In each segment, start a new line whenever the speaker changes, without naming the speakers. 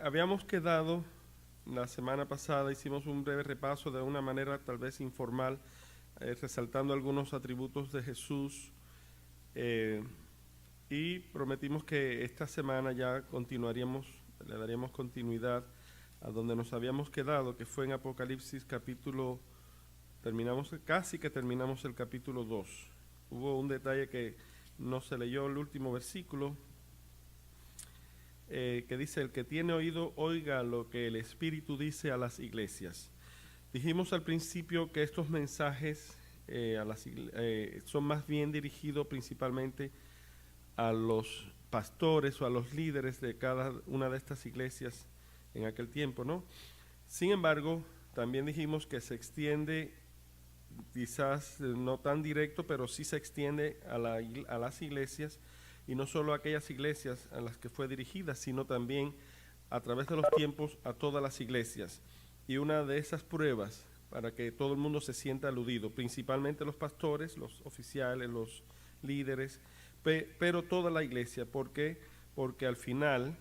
Habíamos quedado la semana pasada, hicimos un breve repaso de una manera tal vez informal, resaltando algunos atributos de Jesús, y prometimos que esta semana ya continuaríamos, le daríamos continuidad a donde nos habíamos quedado, que fue en Apocalipsis capítulo, casi que terminamos el capítulo 2. Hubo un detalle que no se leyó, el último versículo, que dice: el que tiene oído, oiga lo que el Espíritu dice a las iglesias. Dijimos al principio que estos mensajes son más bien dirigidos principalmente a los pastores o a los líderes de cada una de estas iglesias en aquel tiempo, ¿no? Sin embargo, también dijimos que se extiende, quizás no tan directo, pero sí se extiende a las iglesias, y no solo a aquellas iglesias a las que fue dirigida, sino también a través de los tiempos a todas las iglesias. Y una de esas pruebas para que todo el mundo se sienta aludido, principalmente los pastores, los oficiales, los líderes, pero toda la iglesia. ¿Por qué? Porque al final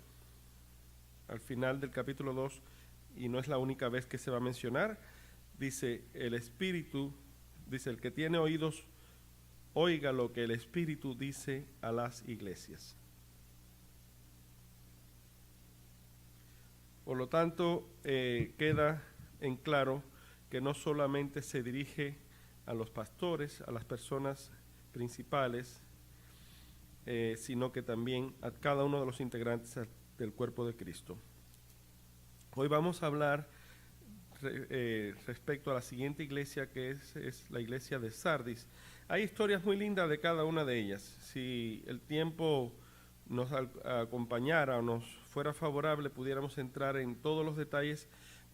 del capítulo 2, y no es la única vez que se va a mencionar, dice el Espíritu, dice: el que tiene oídos, oiga lo que el Espíritu dice a las iglesias. Por lo tanto, queda en claro que no solamente se dirige a los pastores, a las personas principales, sino que también a cada uno de los integrantes del cuerpo de Cristo. Hoy vamos a hablar respecto a la siguiente iglesia, que es la iglesia de Sardis. Hay historias muy lindas de cada una de ellas. Si el tiempo nos acompañara o nos fuera favorable, pudiéramos entrar en todos los detalles,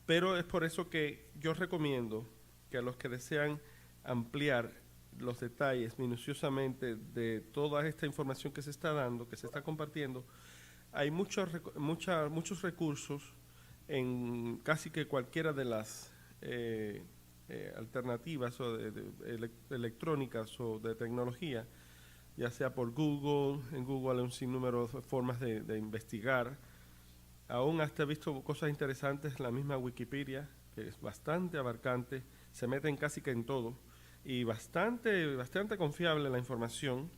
pero es por eso que yo recomiendo que a los que desean ampliar los detalles minuciosamente de toda esta información que se está dando, que se está compartiendo, hay muchos recursos en casi que cualquiera de las alternativas o electrónicas o de tecnología, ya sea por Google. En Google hay un sinnúmero de formas de investigar. Aún hasta he visto cosas interesantes en la misma Wikipedia, que es bastante abarcante, se meten casi que en todo, y bastante confiable la información.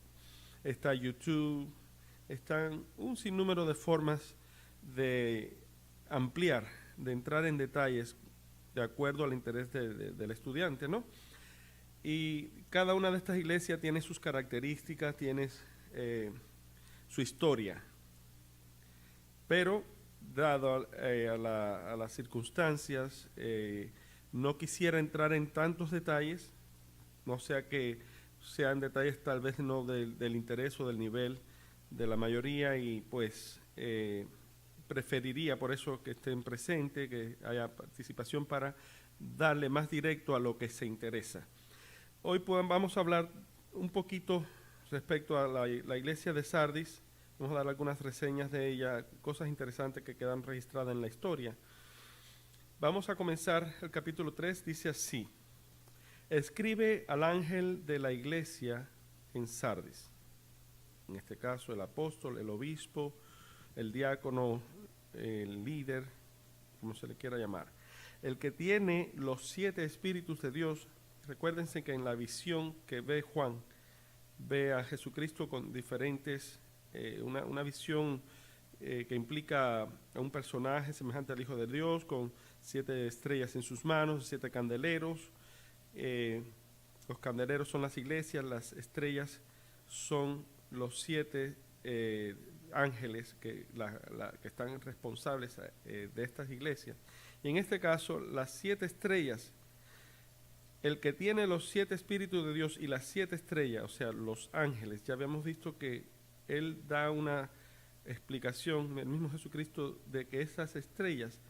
Está YouTube, están un sinnúmero de formas de ampliar, de entrar en detalles de acuerdo al interés del estudiante, ¿no? Y cada una de estas iglesias tiene sus características, tiene su historia, pero dado a las circunstancias, no quisiera entrar en tantos detalles, no sea que sean detalles tal vez no del interés o del nivel de la mayoría, y pues preferiría por eso que estén presentes, que haya participación para darle más directo a lo que se interesa. Hoy vamos a hablar un poquito respecto a la iglesia de Sardis. Vamos a dar algunas reseñas de ella, cosas interesantes que quedan registradas en la historia. Vamos a comenzar el capítulo 3, dice así: escribe al ángel de la iglesia en Sardis. En este caso el apóstol, el obispo, el diácono, el líder, como se le quiera llamar. El que tiene los 7 espíritus de Dios. Recuérdense que en la visión que ve Juan, ve a Jesucristo con diferentes, una visión que implica a un personaje semejante al Hijo de Dios, con 7 estrellas en sus manos, 7 candeleros. Los candeleros son las iglesias, las estrellas son los 7 ángeles que están responsables de estas iglesias. Y en este caso, las 7 estrellas, el que tiene los 7 espíritus de Dios y las 7 estrellas, o sea, los ángeles, ya habíamos visto que él da una explicación, el mismo Jesucristo, de que esas estrellas,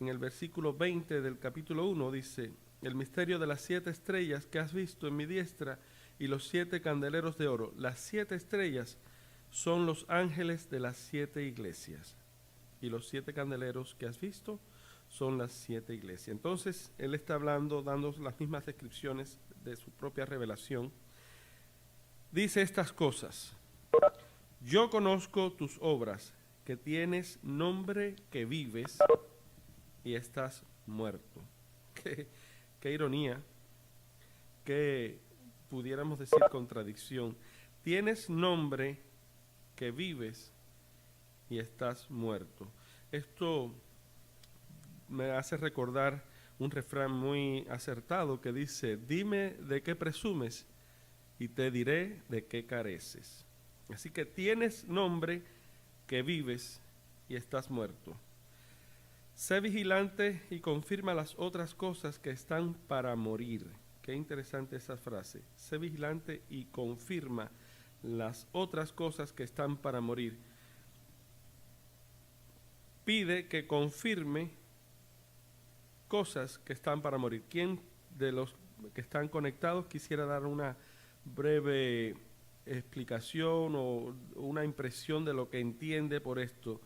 en el versículo 20 del capítulo 1, dice: el misterio de las 7 estrellas que has visto en mi diestra y los 7 candeleros de oro. Las 7 estrellas son los ángeles de las 7 iglesias, y los 7 candeleros que has visto son las 7 iglesias. Entonces, él está hablando, dando las mismas descripciones de su propia revelación. Dice estas cosas: yo conozco tus obras que tienes nombre que vives y estás muerto. Qué ironía, que pudiéramos decir contradicción. Tienes nombre que vives y estás muerto. Esto me hace recordar un refrán muy acertado que dice: dime de qué presumes y te diré de qué careces. Así que tienes nombre que vives y estás muerto. Sé vigilante y confirma las otras cosas que están para morir. Qué interesante esa frase. Sé vigilante y confirma las otras cosas que están para morir. Pide que confirme cosas que están para morir. ¿Quién de los que están conectados quisiera dar una breve explicación o una impresión de lo que entiende por esto?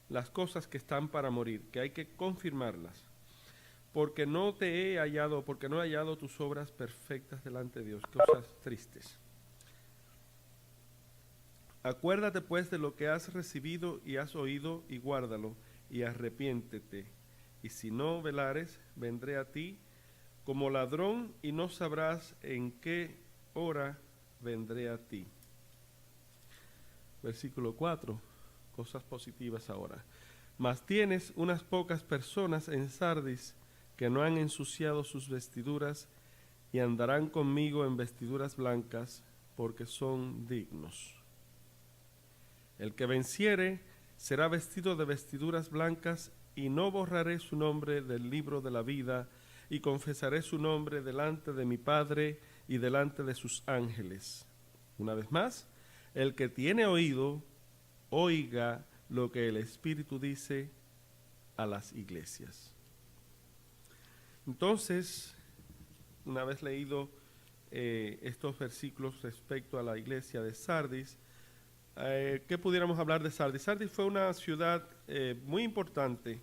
Las cosas que están para morir, que hay que confirmarlas. Porque no he hallado tus obras perfectas delante de Dios. Cosas tristes. Acuérdate pues de lo que has recibido y has oído y guárdalo y arrepiéntete. Y si no velares, vendré a ti como ladrón y no sabrás en qué hora vendré a ti. Versículo 4, cosas positivas ahora. Mas tienes unas pocas personas en Sardis que no han ensuciado sus vestiduras y andarán conmigo en vestiduras blancas porque son dignos. El que venciere será vestido de vestiduras blancas y no borraré su nombre del libro de la vida y confesaré su nombre delante de mi Padre y delante de sus ángeles. Una vez más, el que tiene oído, oiga lo que el Espíritu dice a las iglesias. Entonces, una vez leído estos versículos respecto a la iglesia de Sardis, ¿qué pudiéramos hablar de Sardis? Sardis fue una ciudad muy importante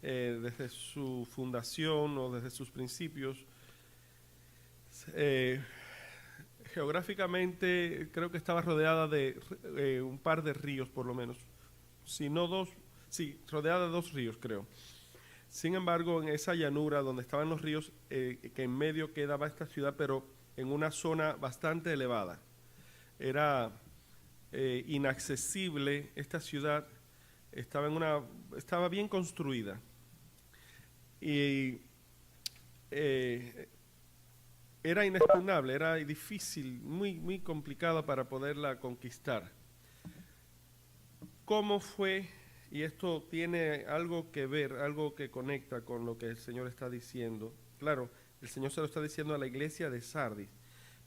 desde su fundación o desde sus principios. Geográficamente creo que estaba rodeada de un par de ríos por lo menos, si no dos, sí, rodeada de 2 ríos creo. Sin embargo, en esa llanura donde estaban los ríos, que en medio quedaba esta ciudad, pero en una zona bastante elevada. Era inaccesible esta ciudad, estaba bien construida. Y era inexpugnable, era difícil, muy complicada para poderla conquistar. ¿Cómo fue? Y esto tiene algo que ver, algo que conecta con lo que el Señor está diciendo. Claro, el Señor se lo está diciendo a la iglesia de Sardis,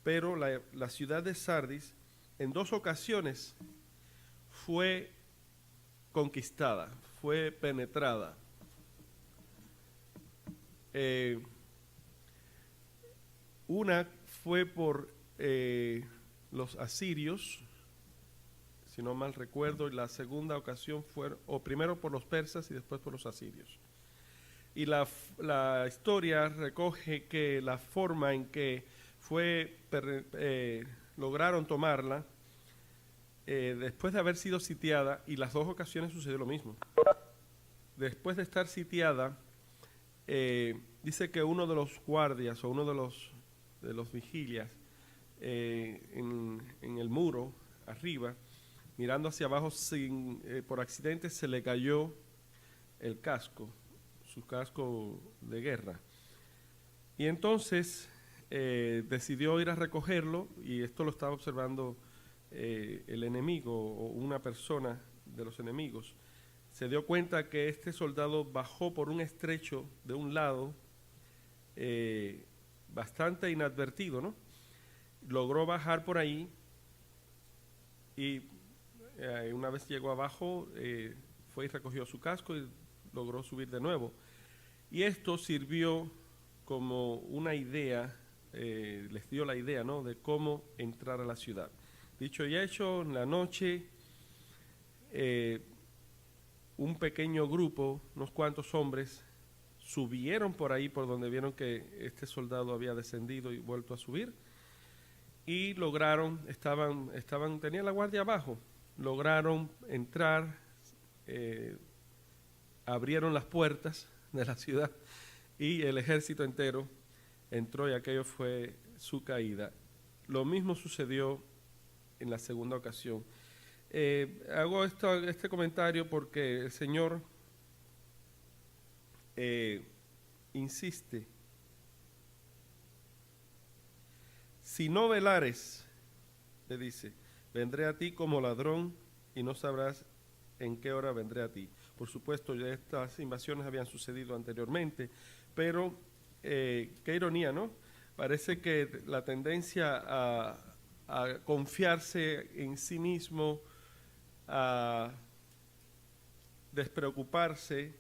pero la ciudad de Sardis en 2 ocasiones fue conquistada, fue penetrada. Una fue por los asirios, si no mal recuerdo, y la segunda ocasión fue, o primero por los persas y después por los asirios. Y la historia recoge que la forma en que lograron tomarla, después de haber sido sitiada, y las 2 ocasiones sucedió lo mismo. Después de estar sitiada, dice que uno de los guardias o uno de los vigilias en el muro arriba, mirando hacia abajo, por accidente se le cayó el casco, su casco de guerra. Y entonces decidió ir a recogerlo, y esto lo estaba observando el enemigo o una persona de los enemigos. Se dio cuenta que este soldado bajó por un estrecho de un lado, bastante inadvertido, ¿no? Logró bajar por ahí y una vez llegó abajo, fue y recogió su casco y logró subir de nuevo. Y esto sirvió como una idea, les dio la idea, ¿no?, de cómo entrar a la ciudad. Dicho y hecho, en la noche, un pequeño grupo, unos cuantos hombres, subieron por ahí, por donde vieron que este soldado había descendido y vuelto a subir, y lograron, tenían la guardia abajo, lograron entrar, abrieron las puertas de la ciudad y el ejército entero entró y aquello fue su caída. Lo mismo sucedió en la segunda ocasión. Hago este comentario porque el Señor insiste: si no velares, le dice, vendré a ti como ladrón y no sabrás en qué hora vendré a ti. Por supuesto, ya estas invasiones habían sucedido anteriormente, pero qué ironía, ¿no? Parece que la tendencia a confiarse en sí mismo, a despreocuparse,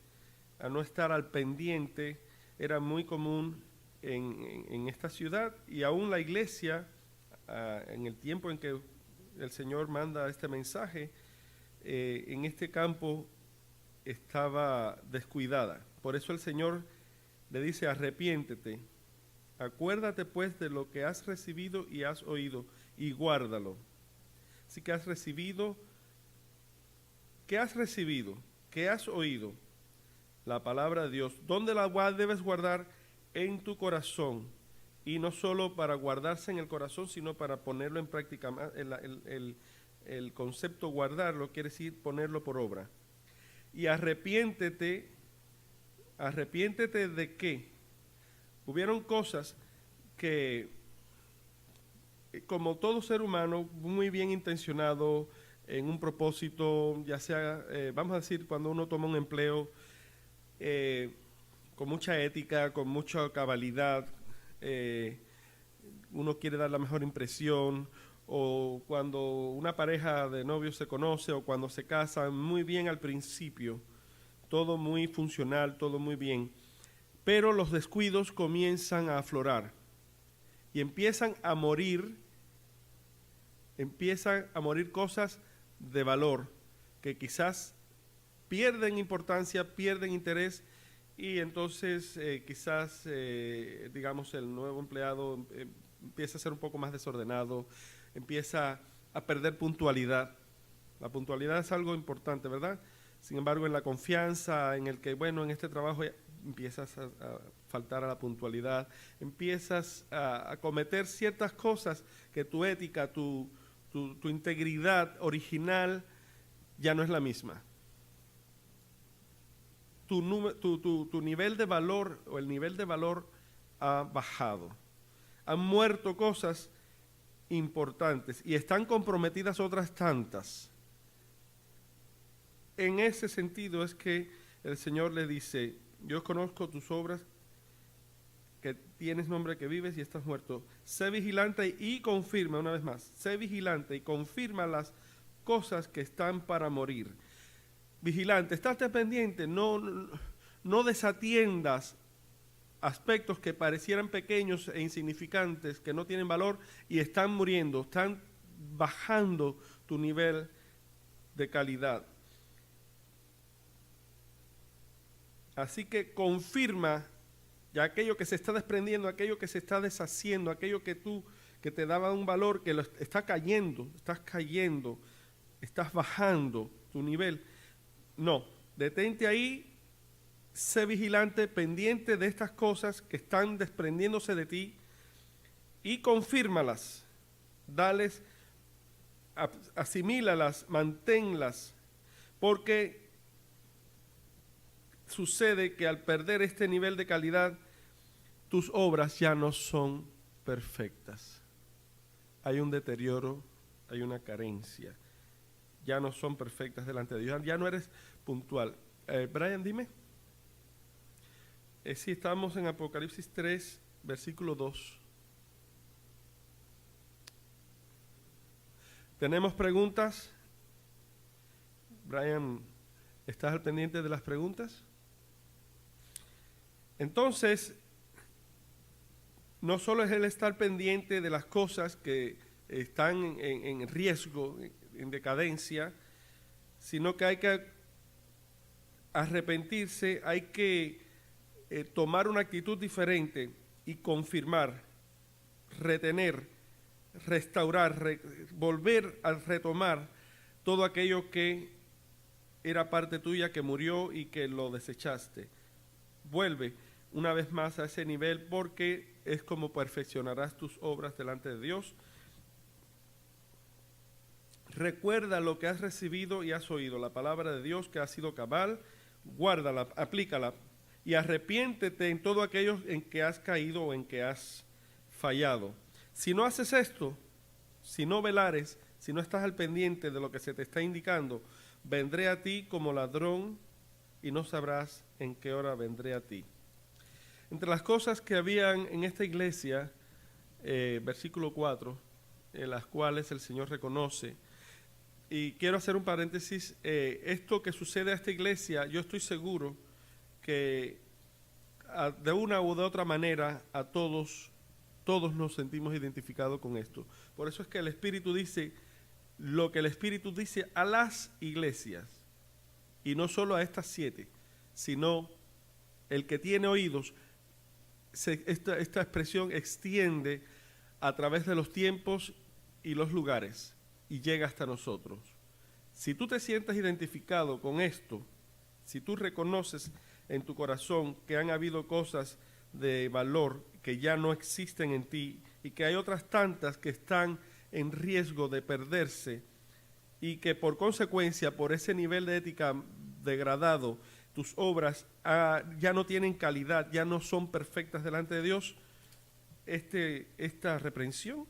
a no estar al pendiente, era muy común en esta ciudad, y aún la iglesia, en el tiempo en que el Señor manda este mensaje, en este campo estaba descuidada. Por eso el Señor le dice: arrepiéntete, acuérdate pues de lo que has recibido y has oído, y guárdalo. Así que has recibido, ¿qué has recibido? ¿Qué has oído? La palabra de Dios. ¿Dónde la debes guardar? En tu corazón. Y no solo para guardarse en el corazón, sino para ponerlo en práctica. El concepto guardarlo quiere decir ponerlo por obra. Y arrepiéntete. ¿Arrepiéntete de qué? Hubieron cosas que, como todo ser humano, muy bien intencionado, en un propósito, ya sea, vamos a decir, cuando uno toma un empleo, con mucha ética, con mucha cabalidad, uno quiere dar la mejor impresión, o cuando una pareja de novios se conoce, o cuando se casan, muy bien al principio, todo muy funcional, todo muy bien, pero los descuidos comienzan a aflorar y empiezan a morir cosas de valor que quizás pierden importancia, pierden interés, y entonces quizás, digamos, el nuevo empleado empieza a ser un poco más desordenado, empieza a perder puntualidad. La puntualidad es algo importante, ¿verdad? Sin embargo, en la confianza, en el que, bueno, en este trabajo empiezas a faltar a la puntualidad, empiezas a cometer ciertas cosas que tu ética, tu integridad original ya no es la misma. Tu nivel de valor, o el nivel de valor, ha bajado. Han muerto cosas importantes y están comprometidas otras tantas. En ese sentido es que el Señor le dice: yo conozco tus obras, que tienes nombre que vives y estás muerto. Sé vigilante y confirma, una vez más, sé vigilante y confirma las cosas que están para morir. Vigilante, estate pendiente, no desatiendas aspectos que parecieran pequeños e insignificantes, que no tienen valor y están muriendo, están bajando tu nivel de calidad. Así que confirma ya aquello que se está desprendiendo, aquello que se está deshaciendo, aquello que te daba un valor, que está cayendo, estás bajando tu nivel. No, detente ahí, sé vigilante, pendiente de estas cosas que están desprendiéndose de ti, y confírmalas, dales, asimílalas, manténlas, porque sucede que al perder este nivel de calidad, tus obras ya no son perfectas. Hay un deterioro, hay una carencia. Ya no son perfectas delante de Dios, ya no eres puntual. Brian, dime. Sí, estamos en Apocalipsis 3, versículo 2. ¿Tenemos preguntas? Brian, ¿estás al pendiente de las preguntas? Entonces, no solo es el estar pendiente de las cosas que están en riesgo, en decadencia, sino que hay que arrepentirse, hay que tomar una actitud diferente y confirmar, retener, restaurar, volver a retomar todo aquello que era parte tuya, que murió y que lo desechaste. Vuelve una vez más a ese nivel, porque es como perfeccionarás tus obras delante de Dios. Recuerda lo que has recibido y has oído, la palabra de Dios que ha sido cabal, guárdala, aplícala y arrepiéntete en todo aquello en que has caído o en que has fallado. Si no haces esto, si no velares, si no estás al pendiente de lo que se te está indicando, vendré a ti como ladrón y no sabrás en qué hora vendré a ti. Entre las cosas que habían en esta iglesia, versículo 4, en las cuales el Señor reconoce, y quiero hacer un paréntesis, esto que sucede a esta iglesia, yo estoy seguro que de una u de otra manera a todos nos sentimos identificados con esto. Por eso es que el Espíritu dice lo que el Espíritu dice a las iglesias, y no solo a estas 7, sino el que tiene oídos. Esta expresión extiende a través de los tiempos y los lugares y llega hasta nosotros. Si tú te sientes identificado con esto, si tú reconoces en tu corazón que han habido cosas de valor que ya no existen en ti y que hay otras tantas que están en riesgo de perderse y que por consecuencia, por ese nivel de ética degradado, tus obras ya no tienen calidad, ya no son perfectas delante de Dios, esta reprensión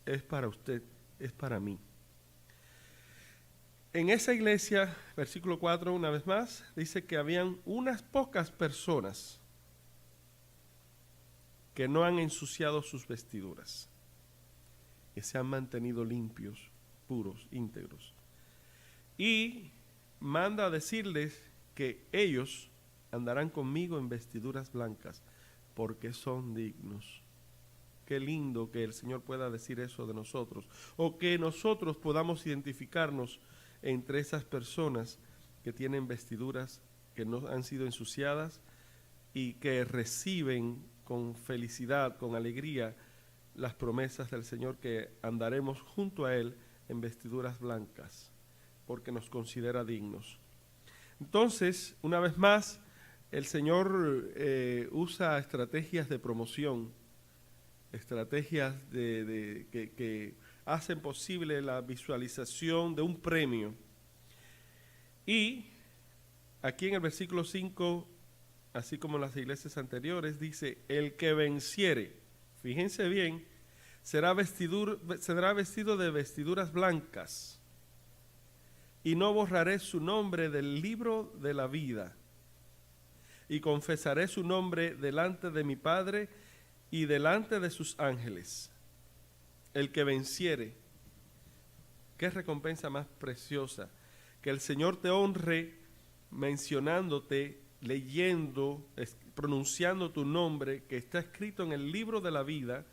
es para usted, es para mí. En esa iglesia, versículo 4, una vez más, dice que habían unas pocas personas que no han ensuciado sus vestiduras, que se han mantenido limpios, puros, íntegros. Y manda a decirles que ellos andarán conmigo en vestiduras blancas, porque son dignos. Qué lindo que el Señor pueda decir eso de nosotros, o que nosotros podamos identificarnos entre esas personas que tienen vestiduras que no han sido ensuciadas y que reciben con felicidad, con alegría, las promesas del Señor, que andaremos junto a Él en vestiduras blancas, porque nos considera dignos. Entonces, una vez más, el Señor usa estrategias de promoción, estrategias que hacen posible la visualización de un premio. Y aquí en el versículo 5, así como en las iglesias anteriores, dice, el que venciere, fíjense bien, será vestido de vestiduras blancas, y no borraré su nombre del libro de la vida, y confesaré su nombre delante de mi Padre y delante de sus ángeles. El que venciere, qué recompensa más preciosa, que el Señor te honre mencionándote, leyendo, pronunciando tu nombre que está escrito en el libro de la vida,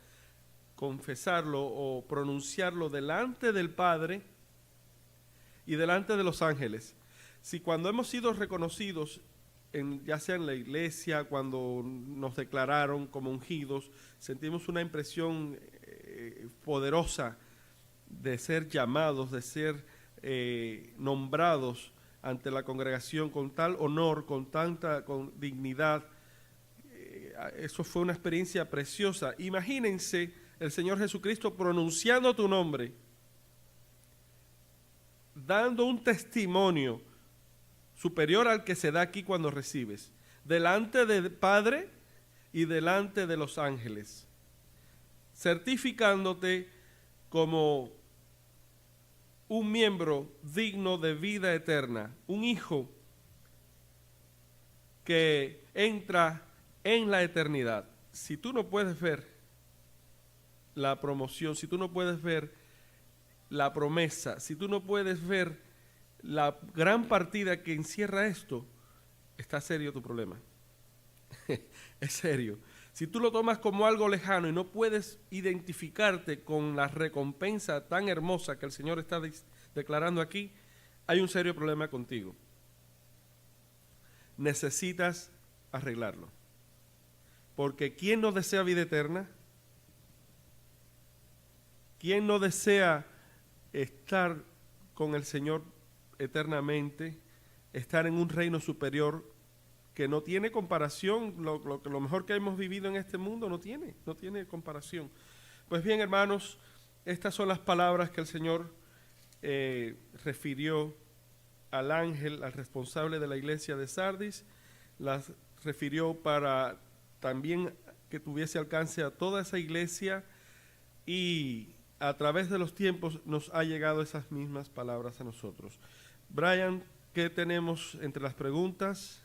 confesarlo o pronunciarlo delante del Padre y delante de los ángeles. Si cuando hemos sido reconocidos, ya sea en la iglesia, cuando nos declararon como ungidos, sentimos una impresión poderosa de ser llamados, de ser nombrados ante la congregación con tal honor, con dignidad. Eso fue una experiencia preciosa. Imagínense el Señor Jesucristo pronunciando tu nombre, dando un testimonio superior al que se da aquí cuando recibes, delante del Padre y delante de los ángeles, certificándote como un miembro digno de vida eterna, un hijo que entra en la eternidad. Si tú no puedes ver la promoción, si tú no puedes ver la promesa, si tú no puedes ver la gran partida que encierra esto, está serio tu problema. Es serio. Si tú lo tomas como algo lejano y no puedes identificarte con la recompensa tan hermosa que el Señor está declarando aquí, hay un serio problema contigo. Necesitas arreglarlo. Porque ¿quién no desea vida eterna? ¿Quién no desea estar con el Señor eternamente, estar en un reino superior que no tiene comparación. Lo mejor que hemos vivido en este mundo no tiene comparación. Pues bien, hermanos, estas son las palabras que el Señor refirió al ángel, al responsable de la iglesia de Sardis. Las refirió para también que tuviese alcance a toda esa iglesia, y a través de los tiempos nos ha llegado esas mismas palabras a nosotros. Brian, ¿qué tenemos entre las preguntas?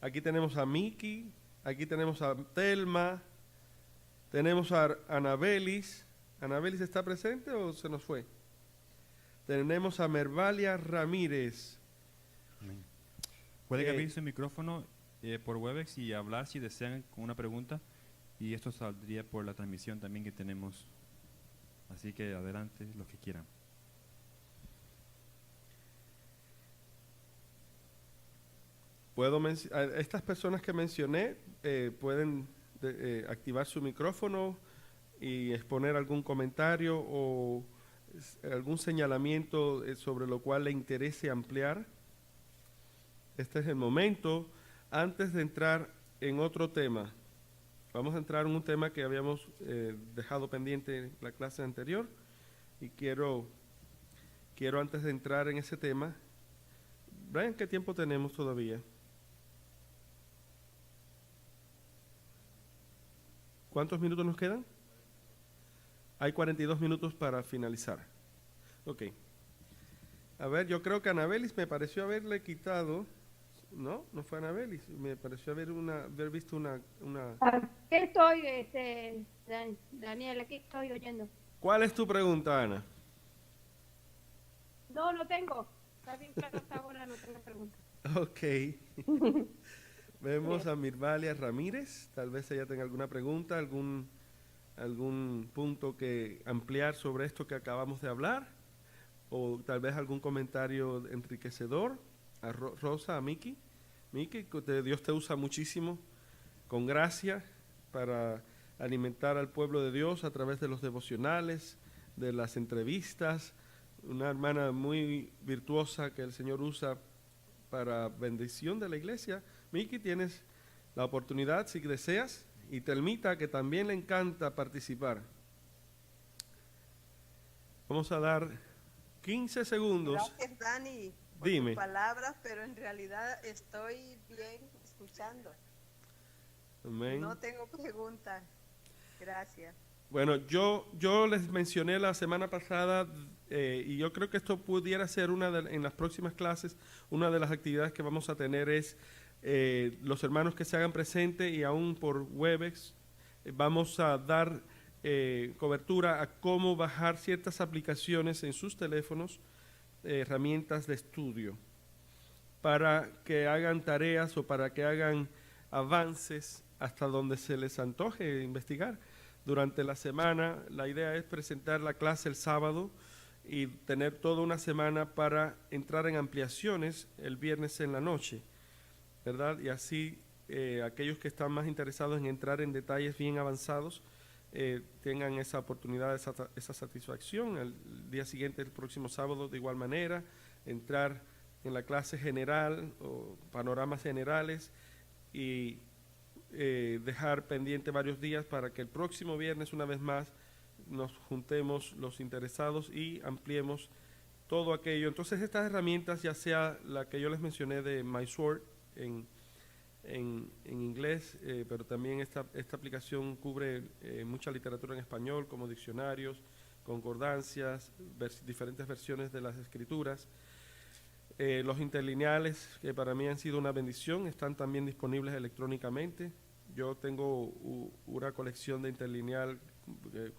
Aquí tenemos a Miki, aquí tenemos a Telma, tenemos a Anabelis. ¿Anabelis está presente o se nos fue? Tenemos a Mervalia Ramírez.
Puede abrir su micrófono por Webex y hablar si desean con una pregunta, y esto saldría por la transmisión también que tenemos. Así que adelante, los que quieran.
Estas personas que mencioné pueden activar su micrófono y exponer algún comentario o algún señalamiento sobre lo cual le interese ampliar. Este es el momento. Antes de entrar en otro tema, vamos a entrar en un tema que habíamos dejado pendiente en la clase anterior, y quiero antes de entrar en ese tema, Brian, ¿qué tiempo tenemos todavía? ¿Cuántos minutos nos quedan? Hay 42 minutos para finalizar. Ok. A ver, yo creo que a Anabelis me pareció haberle quitado. No, no fue Anabelis. Me pareció haber visto una...
Aquí estoy, Daniel, aquí estoy oyendo.
¿Cuál es tu pregunta, Ana?
No tengo. Está bien claro hasta ahora, no tengo pregunta.
Ok. Vemos a Mirvalia Ramírez. Tal vez ella tenga alguna pregunta, algún punto que ampliar sobre esto que acabamos de hablar, o tal vez algún comentario enriquecedor. A Rosa, a Miki. Miki, Dios te usa muchísimo, con gracia, para alimentar al pueblo de Dios a través de los devocionales, de las entrevistas. Una hermana muy virtuosa que el Señor usa para bendición de la iglesia. Miki, tienes la oportunidad, si deseas, y Telmita, que también le encanta participar. Vamos a dar 15 segundos.
Gracias, Dani, por
Dime.
tus palabras, pero en realidad estoy bien escuchando.
Amén.
No tengo preguntas. Gracias.
Bueno, yo les mencioné la semana pasada, y yo creo que esto pudiera ser en las próximas clases, una de las actividades que vamos a tener es los hermanos que se hagan presentes, y aún por Webex vamos a dar cobertura a cómo bajar ciertas aplicaciones en sus teléfonos, herramientas de estudio, para que hagan tareas o para que hagan avances hasta donde se les antoje investigar. Durante la semana, la idea es presentar la clase el sábado y tener toda una semana para entrar en ampliaciones el viernes en la noche, ¿verdad? Y así aquellos que están más interesados en entrar en detalles bien avanzados tengan esa oportunidad, esa satisfacción. El día siguiente, el próximo sábado, de igual manera, entrar en la clase general o panoramas generales, y dejar pendiente varios días para que el próximo viernes, una vez más, nos juntemos los interesados y ampliemos todo aquello. Entonces, estas herramientas, ya sea la que yo les mencioné de MySword en inglés, pero también esta aplicación cubre mucha literatura en español, como diccionarios, concordancias, diferentes versiones de las escrituras. Los interlineales, que para mí han sido una bendición, están también disponibles electrónicamente. Yo tengo una colección de interlineal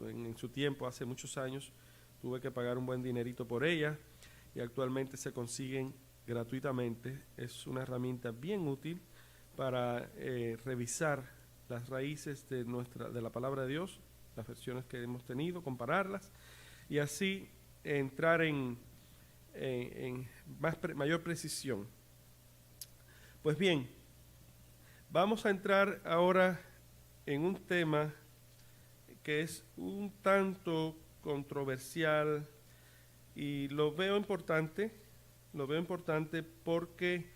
en su tiempo, hace muchos años, tuve que pagar un buen dinerito por ella, y actualmente se consiguen gratuitamente. Es una herramienta bien útil para revisar las raíces de la palabra de Dios, las versiones que hemos tenido, compararlas, y así entrar en mayor precisión. Pues bien, vamos a entrar ahora en un tema que es un tanto controversial y lo veo importante porque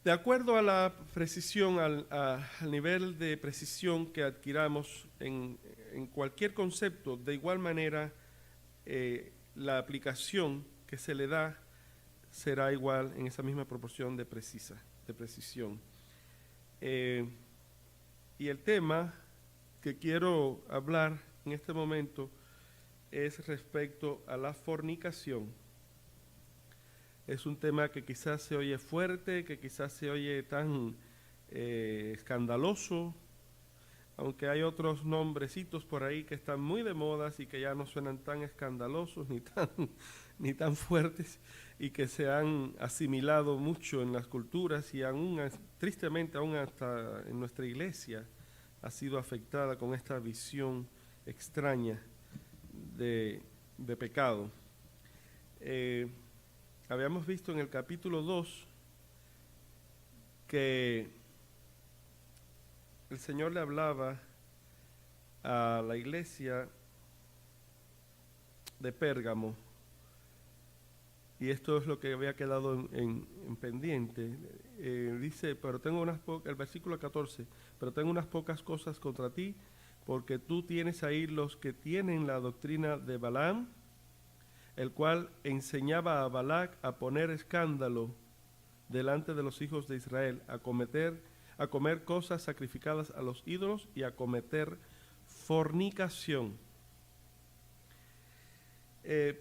de acuerdo a la precisión, al nivel de precisión que adquiramos en cualquier concepto, de igual manera la aplicación que se le da será igual en esa misma proporción de precisión. Y el tema que quiero hablar en este momento es respecto a la fornicación. Es un tema que quizás se oye fuerte, que quizás se oye tan escandaloso, aunque hay otros nombrecitos por ahí que están muy de moda y que ya no suenan tan escandalosos ni tan fuertes, y que se han asimilado mucho en las culturas y aún, tristemente, aún hasta en nuestra iglesia ha sido afectada con esta visión extraña de pecado. Habíamos visto en el capítulo 2 que el Señor le hablaba a la iglesia de Pérgamo, y esto es lo que había quedado en pendiente. Dice, pero tengo el versículo 14, pero tengo unas pocas cosas contra ti, porque tú tienes ahí los que tienen la doctrina de Balaam, el cual enseñaba a Balac a poner escándalo delante de los hijos de Israel, a comer cosas sacrificadas a los ídolos y a cometer fornicación.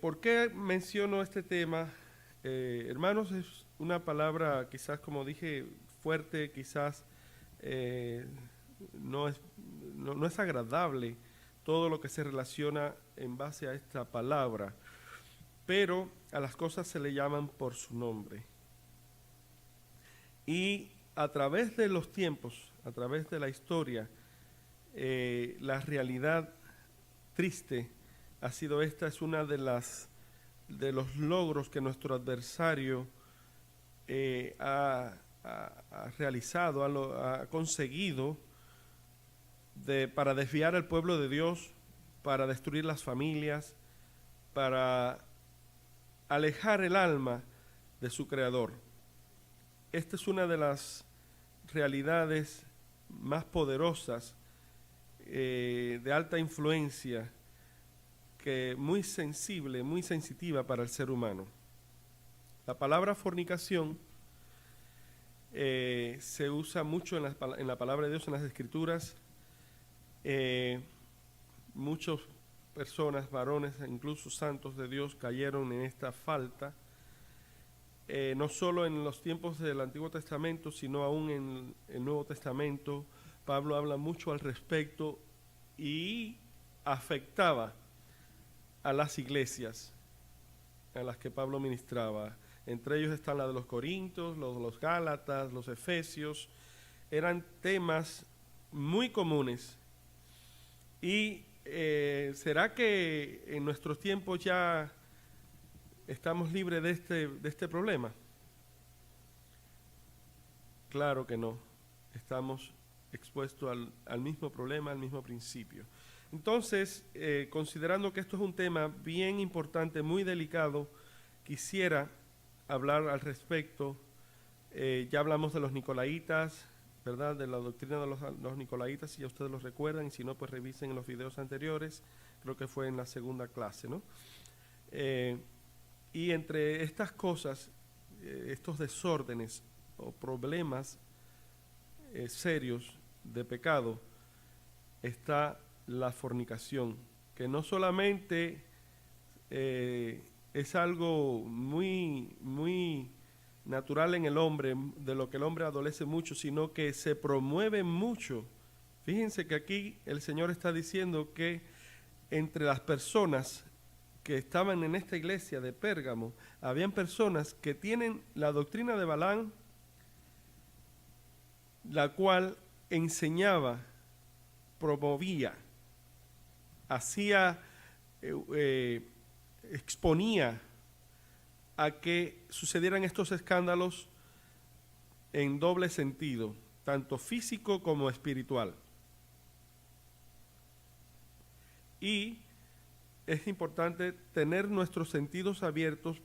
¿Por qué menciono este tema? Hermanos, es una palabra quizás, como dije, fuerte, quizás no es agradable todo lo que se relaciona en base a esta palabra, pero a las cosas se le llaman por su nombre. Y a través de los tiempos, a través de la historia, la realidad triste ha sido esta. Es una de los logros que nuestro adversario ha realizado, ha conseguido para desviar al pueblo de Dios, para destruir las familias, para alejar el alma de su Creador. Esta es una de las realidades más poderosas, de alta influencia, que muy sensible, muy sensitiva para el ser humano. La palabra fornicación se usa mucho en la palabra de Dios, en las Escrituras. Muchas personas, varones, incluso santos de Dios, cayeron en esta falta, no solo en los tiempos del Antiguo Testamento, sino aún en el Nuevo Testamento. Pablo habla mucho al respecto y afectaba a las iglesias a las que Pablo ministraba. Entre ellos están la de los Corintios, los Gálatas, los Efesios. Eran temas muy comunes. Y ¿será que en nuestros tiempos ya estamos libres de este problema? Claro que no. Estamos expuestos al mismo problema, al mismo principio. Entonces, considerando que esto es un tema bien importante, muy delicado, quisiera hablar al respecto. Ya hablamos de los nicolaitas, ¿verdad? De la doctrina de los nicolaitas, si ya ustedes los recuerdan, y si no, pues revisen en los videos anteriores, creo que fue en la segunda clase, ¿no? Y entre estas cosas, estos desórdenes o problemas serios de pecado, está la fornicación, que no solamente es algo muy, muy natural en el hombre, de lo que el hombre adolece mucho, sino que se promueve mucho. Fíjense que aquí el Señor está diciendo que entre las personas que estaban en esta iglesia de Pérgamo, habían personas que tienen la doctrina de Balaam, la cual enseñaba, promovía, exponía a que sucedieran estos escándalos en doble sentido, tanto físico como espiritual. Y es importante tener nuestros sentidos abiertos,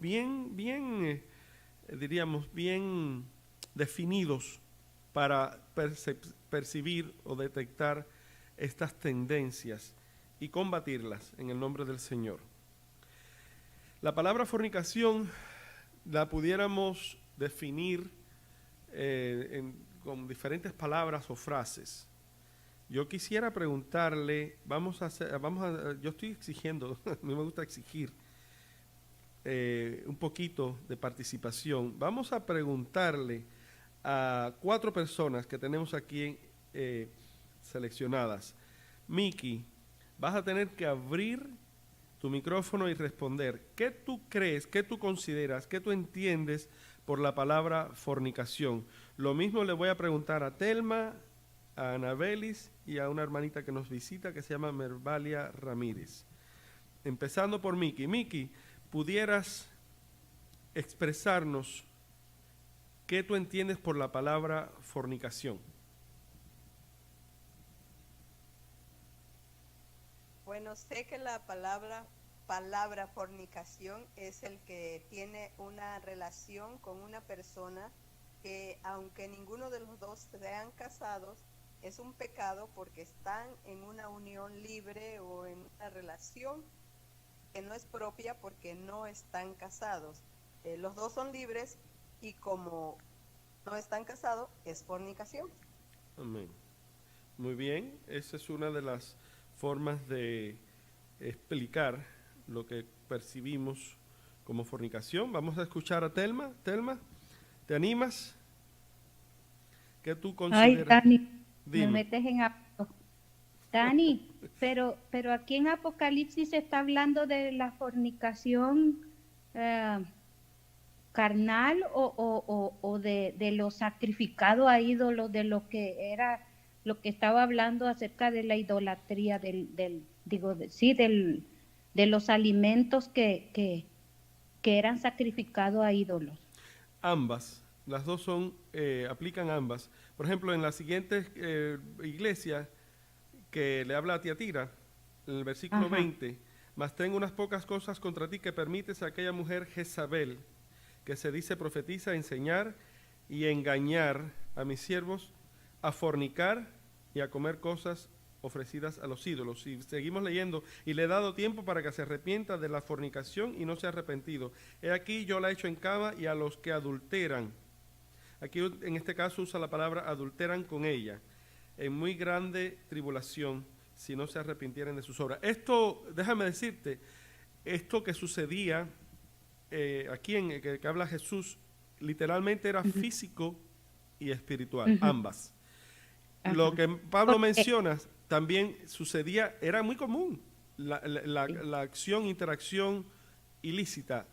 diríamos, bien definidos para percibir o detectar estas tendencias y combatirlas en el nombre del Señor. La palabra fornicación la pudiéramos definir con diferentes palabras o frases. Yo quisiera preguntarle, yo estoy exigiendo, a mí me gusta exigir un poquito de participación. Vamos a preguntarle a 4 personas que tenemos aquí seleccionadas. Miki, vas a tener que abrir tu micrófono y responder. ¿Qué tú crees, qué tú consideras, qué tú entiendes por la palabra fornicación? Lo mismo le voy a preguntar a Telma, a Anabelis y a una hermanita que nos visita que se llama Mervalia Ramírez. Empezando por Miki. Miki, ¿pudieras expresarnos qué tú entiendes por la palabra fornicación?
Bueno, sé que la palabra fornicación es el que tiene una relación con una persona que, aunque ninguno de los dos sean casados, es un pecado porque están en una unión libre o en una relación que no es propia porque no están casados. Los dos son libres y como no están casados, es fornicación.
Amén. Muy bien, esa es una de las formas de explicar lo que percibimos como fornicación. Vamos a escuchar a Telma. Telma, ¿te animas? ¿Qué tú consideras?
Ay, Dani,
Dime.
me metes en Dani, pero aquí en Apocalipsis se está hablando de la fornicación carnal o de lo sacrificado a ídolos, de lo que era, lo que estaba hablando acerca de la idolatría, de los alimentos que eran sacrificados a ídolos.
Ambas, las dos son, aplican ambas. Por ejemplo, en la siguiente iglesia que le habla a Tiatira, en el versículo 20, mas tengo unas pocas cosas contra ti que permites a aquella mujer Jezabel, que se dice profetiza, enseñar y engañar a mis siervos a fornicar y a comer cosas ofrecidas a los ídolos. Y seguimos leyendo, y le he dado tiempo para que se arrepienta de la fornicación y no se ha arrepentido. He aquí yo la he hecho en cama y a los que adulteran. Aquí en este caso usa la palabra adulteran con ella, en muy grande tribulación, si no se arrepintieran de sus obras. Esto, déjame decirte, esto que sucedía aquí en que habla Jesús, literalmente era físico y espiritual, ambas. Lo que Pablo menciona también sucedía, era muy común, la acción, interacción ilícita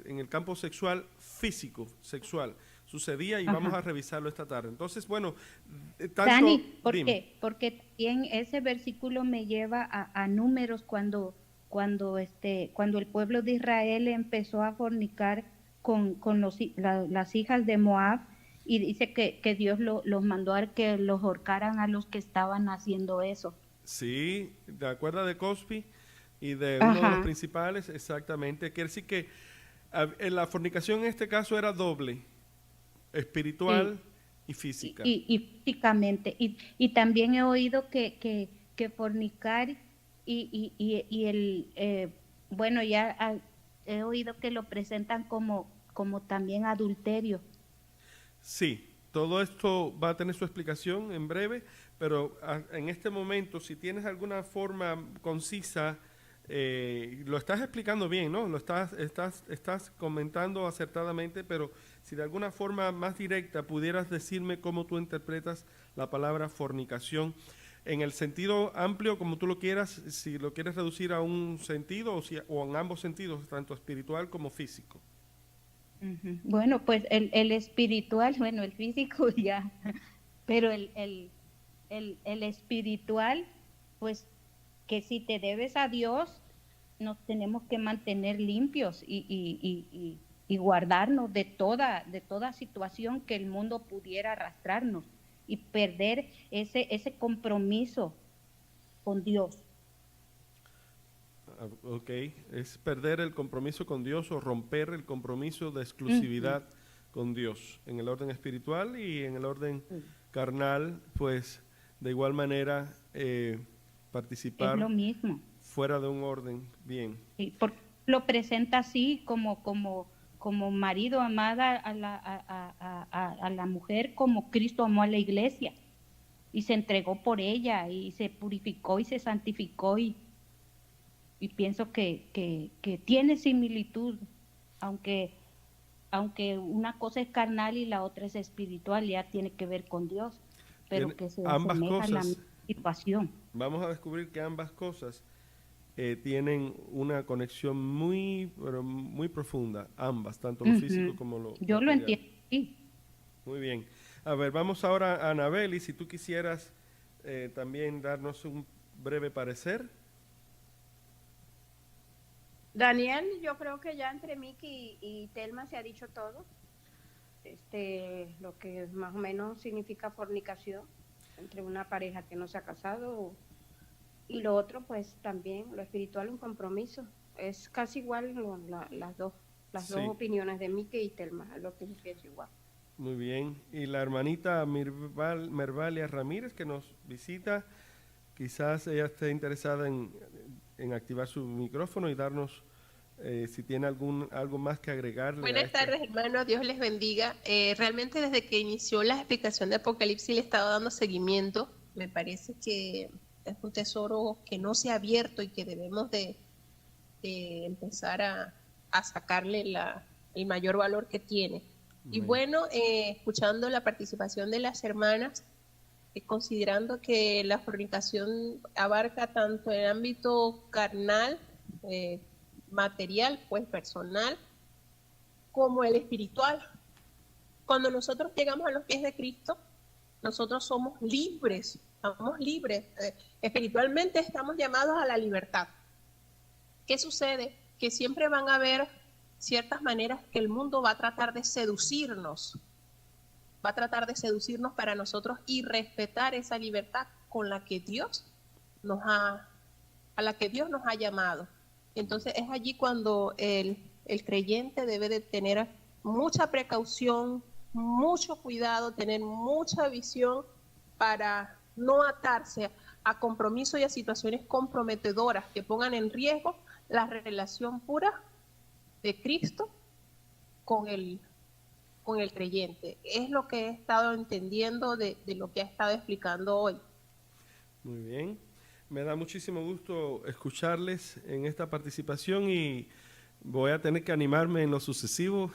en el campo sexual, físico, sexual, sucedía y vamos a revisarlo esta tarde. Entonces, bueno, tanto...
Dani, ¿por qué? Porque también ese versículo me lleva a Números cuando el pueblo de Israel empezó a fornicar con las hijas de Moab, y dice que Dios los mandó a que los ahorcaran a los que estaban haciendo eso.
Sí, de acuerdo de Cosby y de uno de los principales, exactamente. Quiere decir que la fornicación en este caso era doble, espiritual y física.
Y físicamente. Y también he oído que fornicar he oído que lo presentan como también adulterio.
Sí, todo esto va a tener su explicación en breve, pero en este momento, si tienes alguna forma concisa, lo estás explicando bien, ¿no? Lo estás comentando acertadamente, pero si de alguna forma más directa pudieras decirme cómo tú interpretas la palabra fornicación, en el sentido amplio, como tú lo quieras, si lo quieres reducir a un sentido o en ambos sentidos, tanto espiritual como físico.
Bueno, pues el espiritual, bueno, el físico ya, pero el espiritual, pues que si te debes a Dios, nos tenemos que mantener limpios y guardarnos de toda situación que el mundo pudiera arrastrarnos y perder ese compromiso con Dios.
Ok, es perder el compromiso con Dios o romper el compromiso de exclusividad con Dios en el orden espiritual y en el orden carnal, pues de igual manera participar
Es lo mismo.
fuera de un orden. Bien.
Sí, porque lo presenta así como marido amada a la mujer, como Cristo amó a la iglesia y se entregó por ella y se purificó y se santificó y pienso que tiene similitud, aunque una cosa es carnal y la otra es espiritual, ya tiene que ver con Dios, pero
Tiene
que se
ambas
asemeja a la
cosas.
misma situación.
Vamos a descubrir que ambas cosas tienen una conexión pero muy profunda, ambas, tanto lo físico como lo
Yo lo
material.
entiendo, sí.
Muy bien. A ver, vamos ahora a Anabel, y si tú quisieras también darnos un breve parecer.
Daniel, yo creo que ya entre Miki y Telma se ha dicho todo. Lo que más o menos significa fornicación entre una pareja que no se ha casado, y lo otro, pues también lo espiritual, un compromiso. Es casi igual las dos
Sí.
opiniones de Miki y Telma, es lo que yo pienso igual.
Muy bien. Y la hermanita Mervalia Ramírez, que nos visita, quizás ella esté interesada en activar su micrófono y darnos, si tiene algo más que agregarle.
Buenas tardes, hermanos, Dios les bendiga. Realmente desde que inició la explicación de Apocalipsis le he estado dando seguimiento. Me parece que es un tesoro que no se ha abierto y que debemos de empezar a sacarle el mayor valor que tiene. Y bueno, escuchando la participación de las hermanas, considerando que la fornicación abarca tanto el ámbito carnal, material, pues personal, como el espiritual. Cuando nosotros llegamos a los pies de Cristo, nosotros somos libres, estamos libres. Espiritualmente estamos llamados a la libertad. ¿Qué sucede? Que siempre van a haber ciertas maneras que el mundo va a tratar de seducirnos, para nosotros y respetar esa libertad con la que Dios a la que Dios nos ha llamado. Entonces es allí cuando el creyente debe de tener mucha precaución, mucho cuidado, tener mucha visión para no atarse a compromisos y a situaciones comprometedoras que pongan en riesgo la relación pura de Cristo con el creyente. Es lo que he estado entendiendo de lo que ha estado explicando hoy.
Muy bien. Me da muchísimo gusto escucharles en esta participación y voy a tener que animarme en lo sucesivo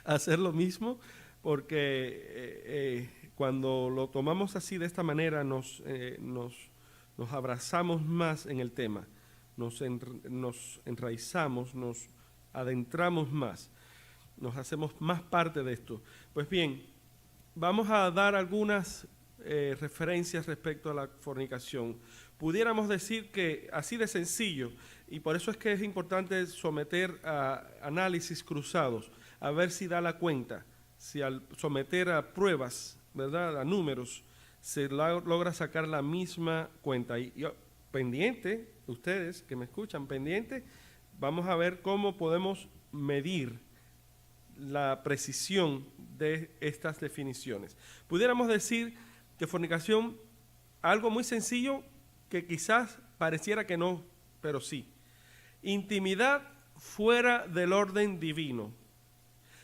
a hacer lo mismo, porque cuando lo tomamos así de esta manera nos abrazamos más en el tema, nos enraizamos, nos adentramos más, nos hacemos más parte de esto. Pues bien, vamos a dar algunas referencias respecto a la fornicación. Pudiéramos decir que así de sencillo, y por eso es que es importante someter a análisis cruzados, a ver si da la cuenta, si al someter a pruebas, ¿verdad?, a números, se logra sacar la misma cuenta. Y yo, pendiente, ustedes que me escuchan, pendiente, vamos a ver cómo podemos medir la precisión de estas definiciones. Pudiéramos decir que fornicación, algo muy sencillo que quizás pareciera que no, pero sí. Intimidad fuera del orden divino.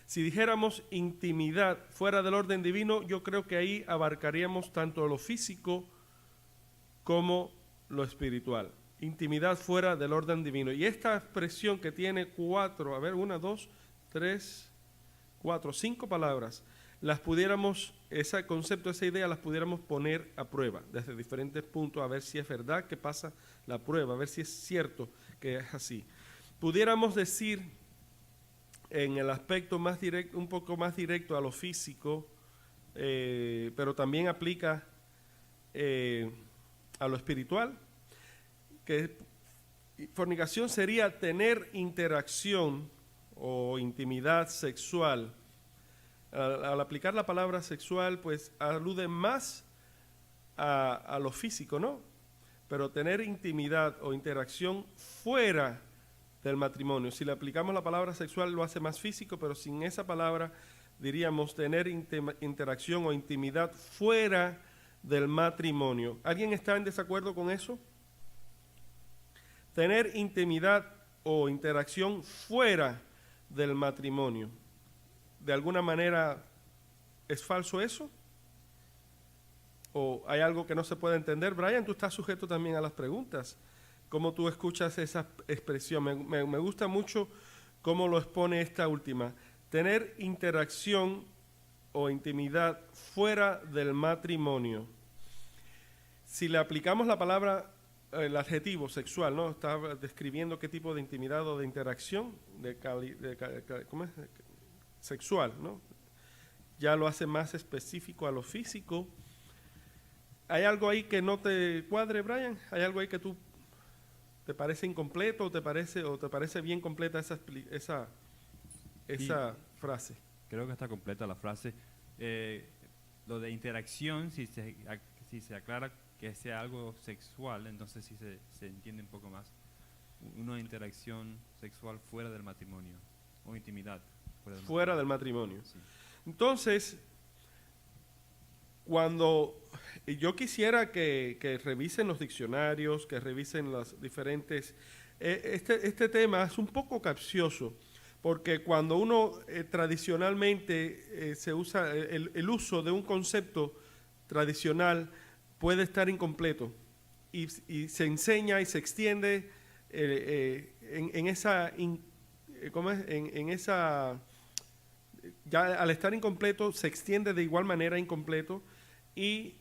Si dijéramos intimidad fuera del orden divino, yo creo que ahí abarcaríamos tanto lo físico como lo espiritual. Intimidad fuera del orden divino. Y esta expresión que tiene 5 palabras, las pudiéramos, ese concepto, esa idea, las pudiéramos poner a prueba desde diferentes puntos, a ver si es verdad que pasa la prueba, a ver si es cierto que es así. Pudiéramos decir, en el aspecto más directo, un poco más directo a lo físico, pero también aplica a lo espiritual, que fornicación sería tener interacción o intimidad sexual. Al aplicar la palabra sexual, pues alude más a lo físico, ¿no? pero tener intimidad o interacción fuera del matrimonio. Si le aplicamos la palabra sexual lo hace más físico, pero sin esa palabra diríamos tener interacción o intimidad fuera del matrimonio. ¿Alguien está en desacuerdo con eso? Tener intimidad o interacción fuera del matrimonio. ¿De alguna manera es falso eso? ¿O hay algo que no se puede entender? Brian, tú estás sujeto también a las preguntas. ¿Cómo tú escuchas esa expresión? Me gusta mucho cómo lo expone esta última. Tener interacción o intimidad fuera del matrimonio. Si le aplicamos la palabra, el adjetivo sexual, ¿no? Está describiendo qué tipo de intimidad o de interacción ¿cómo es? Sexual, ¿no? Ya lo hace más específico a lo físico. ¿Hay algo ahí que no te cuadre, Brian? ¿Hay algo ahí que tú te parece incompleto o te parece bien completa esa frase?
Creo que está completa la frase. Lo de interacción, si se aclara que sea algo sexual, entonces sí se entiende un poco más. Una interacción sexual fuera del matrimonio, o intimidad
fuera del matrimonio.
Sí.
Entonces, cuando yo quisiera que revisen los diccionarios, que revisen las diferentes... Este tema es un poco capcioso, porque cuando uno tradicionalmente se usa, el uso de un concepto tradicional puede estar incompleto y se enseña y se extiende en esa... Ya al estar incompleto se extiende de igual manera incompleto y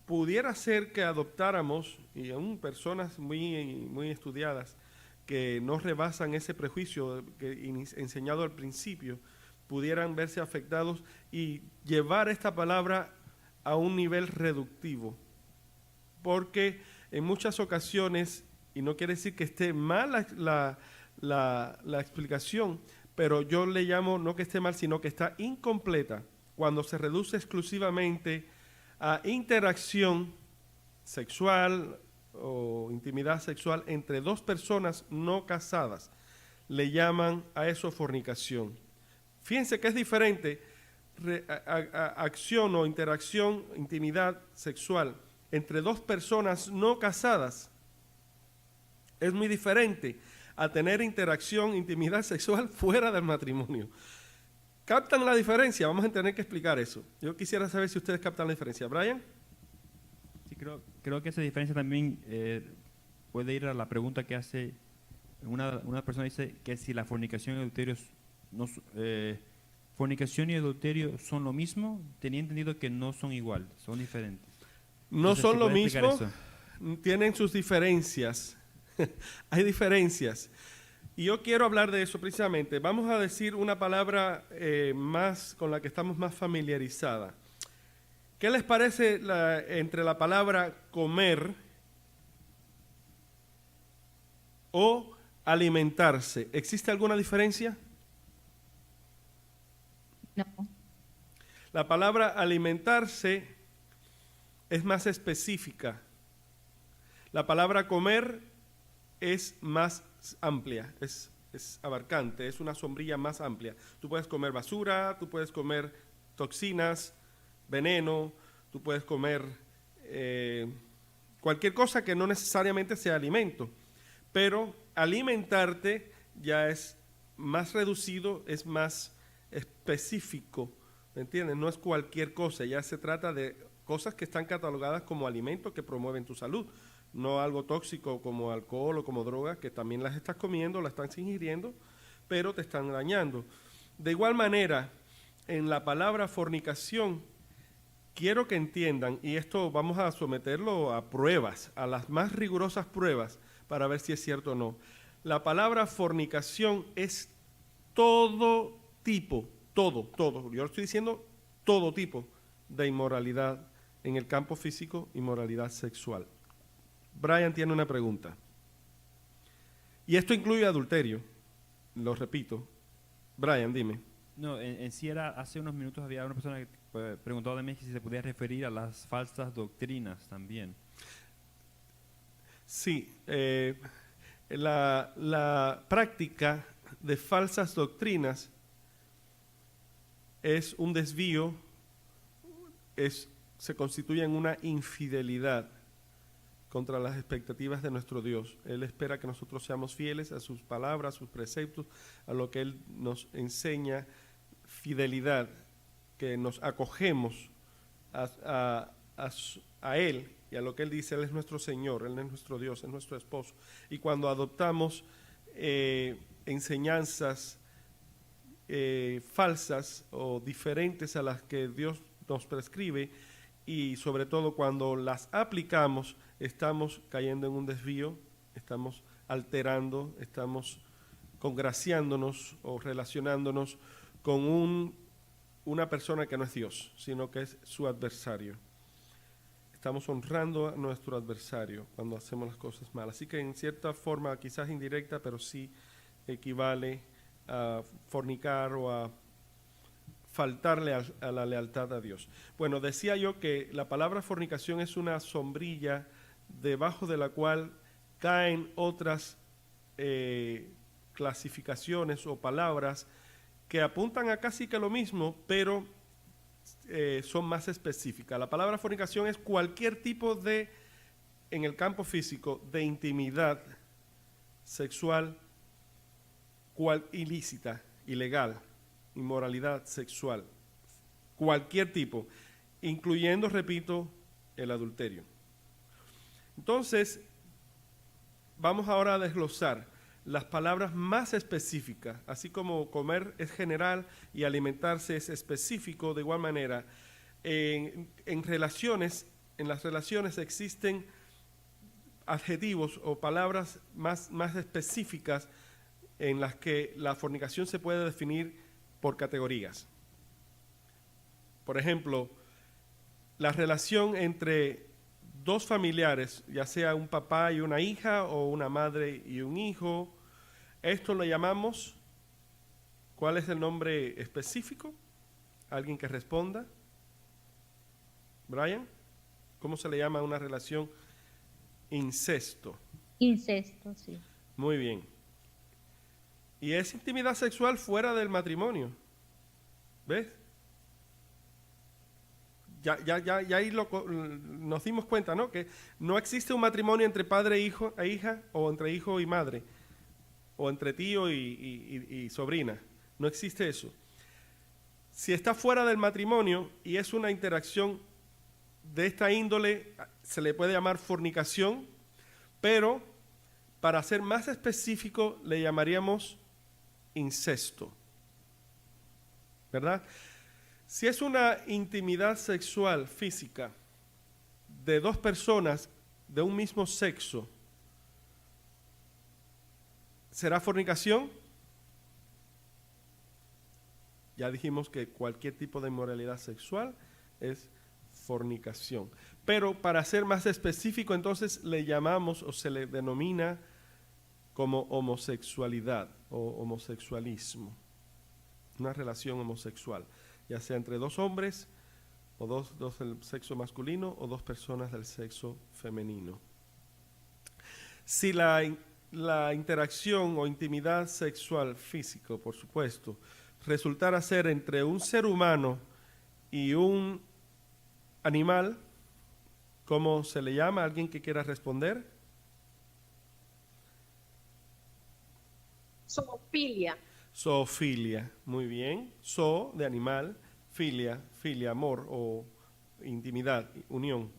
pudiera ser que adoptáramos, y aún personas muy estudiadas que no rebasan ese prejuicio que enseñado al principio, pudieran verse afectados y llevar esta palabra a un nivel reductivo. Porque en muchas ocasiones, y no quiere decir que esté mal la explicación, pero yo le llamo no que esté mal, sino que está incompleta cuando se reduce exclusivamente a interacción sexual o intimidad sexual entre dos personas no casadas. Le llaman a eso fornicación. Fíjense que es diferente acción o interacción, intimidad sexual entre dos personas no casadas. Es muy diferente a tener interacción, intimidad sexual fuera del matrimonio. ¿Captan la diferencia? Vamos a tener que explicar eso. Yo quisiera saber si ustedes captan la diferencia. ¿Brian?
Sí, creo que esa diferencia también puede ir a la pregunta que hace una persona. Dice que si la fornicación y adulterio fornicación y adulterio son lo mismo. Tenía entendido que no son igual, son diferentes.
No
Entonces,
son
¿si
lo
puede explicar
mismo,
eso?
tienen sus diferencias. Hay diferencias. Y yo quiero hablar de eso precisamente. Vamos a decir una palabra más con la que estamos más familiarizadas. ¿Qué les parece entre la palabra comer o alimentarse? ¿Existe alguna diferencia?
No.
La palabra alimentarse es más específica. La palabra comer es más amplia, es abarcante, es una sombrilla más amplia. Tú puedes comer basura, tú puedes comer toxinas, veneno, tú puedes comer cualquier cosa que no necesariamente sea alimento. Pero alimentarte ya es más reducido, es más específico, ¿me entiendes? No es cualquier cosa, ya se trata de cosas que están catalogadas como alimentos que promueven tu salud, no algo tóxico como alcohol o como droga, que también las estás comiendo, las estás ingiriendo, pero te están dañando. De igual manera, en la palabra fornicación, quiero que entiendan, y esto vamos a someterlo a pruebas, a las más rigurosas pruebas, para ver si es cierto o no. La palabra fornicación es todo tipo, todo, yo estoy diciendo todo tipo de inmoralidad en el campo físico, inmoralidad sexual. Brian tiene una pregunta. Y esto incluye adulterio, lo repito. Brian, dime.
No, en sí hace unos minutos había una persona que preguntó de mí si se podía referir a las falsas doctrinas también.
Sí, la práctica de falsas doctrinas es un desvío, se constituye en una infidelidad contra las expectativas de nuestro Dios. Él espera que nosotros seamos fieles a sus palabras, a sus preceptos, a lo que Él nos enseña, fidelidad, que nos acogemos a Él y a lo que Él dice. Él es nuestro Señor, Él es nuestro Dios, es nuestro esposo. Y cuando adoptamos enseñanzas falsas o diferentes a las que Dios nos prescribe, y sobre todo cuando las aplicamos, estamos cayendo en un desvío, estamos alterando, estamos congraciándonos o relacionándonos con una persona que no es Dios, sino que es su adversario. Estamos honrando a nuestro adversario cuando hacemos las cosas mal. Así que en cierta forma, quizás indirecta, pero sí equivale a fornicar o a faltarle a la lealtad a Dios. Bueno, decía yo que la palabra fornicación es una sombrilla debajo de la cual caen otras clasificaciones o palabras que apuntan a casi que lo mismo, pero son más específicas. La palabra fornicación es cualquier tipo de, en el campo físico, de intimidad sexual ilícita, ilegal, inmoralidad sexual, cualquier tipo, incluyendo, repito, el adulterio. Entonces, vamos ahora a desglosar las palabras más específicas, así como comer es general y alimentarse es específico. De igual manera, en las relaciones existen adjetivos o palabras más específicas en las que la fornicación se puede definir por categorías. Por ejemplo, la relación entre dos familiares, ya sea un papá y una hija o una madre y un hijo, esto lo llamamos, ¿cuál es el nombre específico? ¿Alguien que responda? Brian, ¿cómo se le llama a una relación? Incesto.
Incesto, sí.
Muy bien. Y es intimidad sexual fuera del matrimonio. ¿Ves? Ya ahí nos dimos cuenta, ¿no? Que no existe un matrimonio entre padre e hija, o entre hijo y madre, o entre tío y sobrina. No existe eso. Si está fuera del matrimonio y es una interacción de esta índole, se le puede llamar fornicación, pero para ser más específico le llamaríamos incesto, ¿verdad? Si es una intimidad sexual física de dos personas de un mismo sexo, ¿será fornicación? Ya dijimos que cualquier tipo de inmoralidad sexual es fornicación. Pero para ser más específico, entonces le llamamos o se le denomina como homosexualidad o homosexualismo, una relación homosexual, ya sea entre dos hombres o dos del sexo masculino o dos personas del sexo femenino. Si la interacción o intimidad sexual físico, por supuesto, resultara ser entre un ser humano y un animal, ¿cómo se le llama? ¿Alguien que quiera responder?
Zoofilia.
Zoofilia, muy bien. Zoo de animal, filia, amor o intimidad, unión.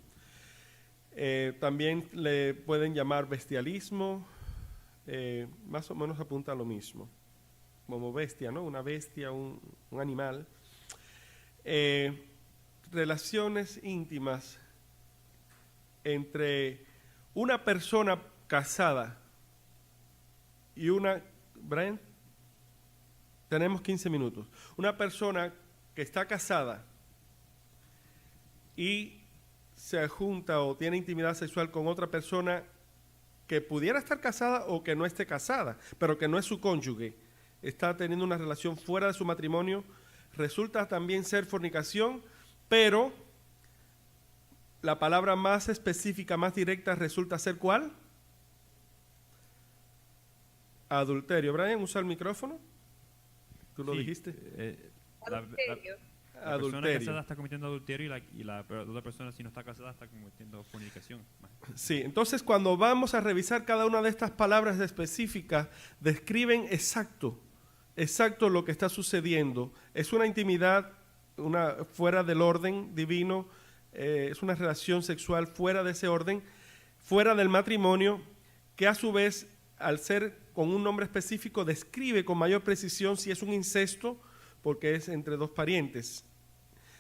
También le pueden llamar bestialismo, más o menos apunta a lo mismo, como bestia, ¿no? Una bestia, un animal. Relaciones íntimas entre una persona casada y una... Brian, tenemos 15 minutos. Una persona que está casada y se junta o tiene intimidad sexual con otra persona que pudiera estar casada o que no esté casada, pero que no es su cónyuge, está teniendo una relación fuera de su matrimonio, resulta también ser fornicación, pero la palabra más específica, más directa, resulta ser ¿cuál? Adulterio. Brian, usa el micrófono. ¿Tú lo
Sí,
dijiste?
La
Adulterio.
persona
Adulterio.
casada está cometiendo adulterio y la otra persona, si no está casada, está cometiendo fornicación.
Sí, entonces cuando vamos a revisar cada una de estas palabras específicas, describen exacto lo que está sucediendo. Es una intimidad fuera del orden divino, es una relación sexual fuera de ese orden, fuera del matrimonio, que a su vez, al ser con un nombre específico, describe con mayor precisión si es un incesto, porque es entre dos parientes.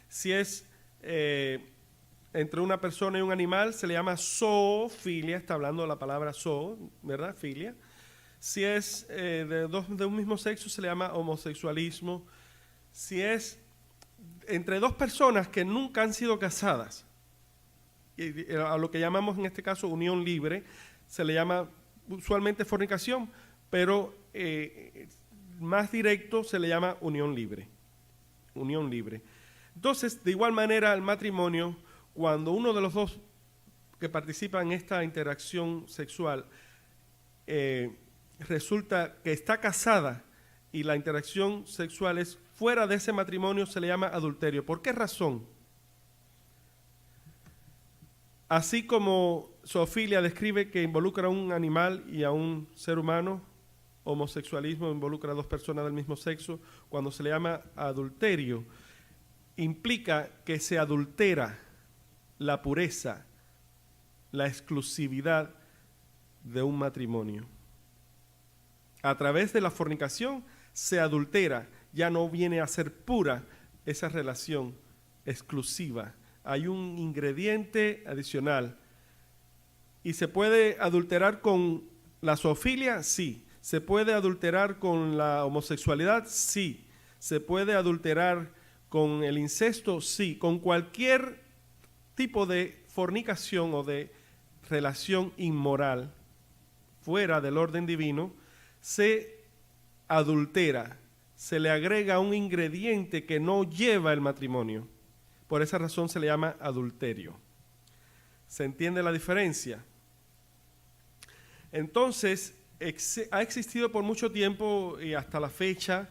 Si es entre una persona y un animal, se le llama zoofilia, está hablando de la palabra zoo, ¿verdad? Filia. Si es de un mismo sexo, se le llama homosexualismo. Si es entre dos personas que nunca han sido casadas, a lo que llamamos en este caso unión libre, se le llama usualmente fornicación, pero más directo se le llama unión libre. Unión libre. Entonces, de igual manera, el matrimonio, cuando uno de los dos que participa en esta interacción sexual resulta que está casada y la interacción sexual es fuera de ese matrimonio, se le llama adulterio. ¿Por qué razón? Así como zoofilia describe que involucra a un animal y a un ser humano, homosexualismo involucra a dos personas del mismo sexo, cuando se le llama adulterio, implica que se adultera la pureza, la exclusividad de un matrimonio. A través de la fornicación se adultera, ya no viene a ser pura esa relación exclusiva. Hay un ingrediente adicional. ¿Y se puede adulterar con la zoofilia? Sí. ¿Se puede adulterar con la homosexualidad? Sí. ¿Se puede adulterar con el incesto? Sí. Con cualquier tipo de fornicación o de relación inmoral fuera del orden divino, se adultera, se le agrega un ingrediente que no lleva el matrimonio. Por esa razón se le llama adulterio. ¿Se entiende la diferencia? Entonces, ha existido por mucho tiempo y hasta la fecha,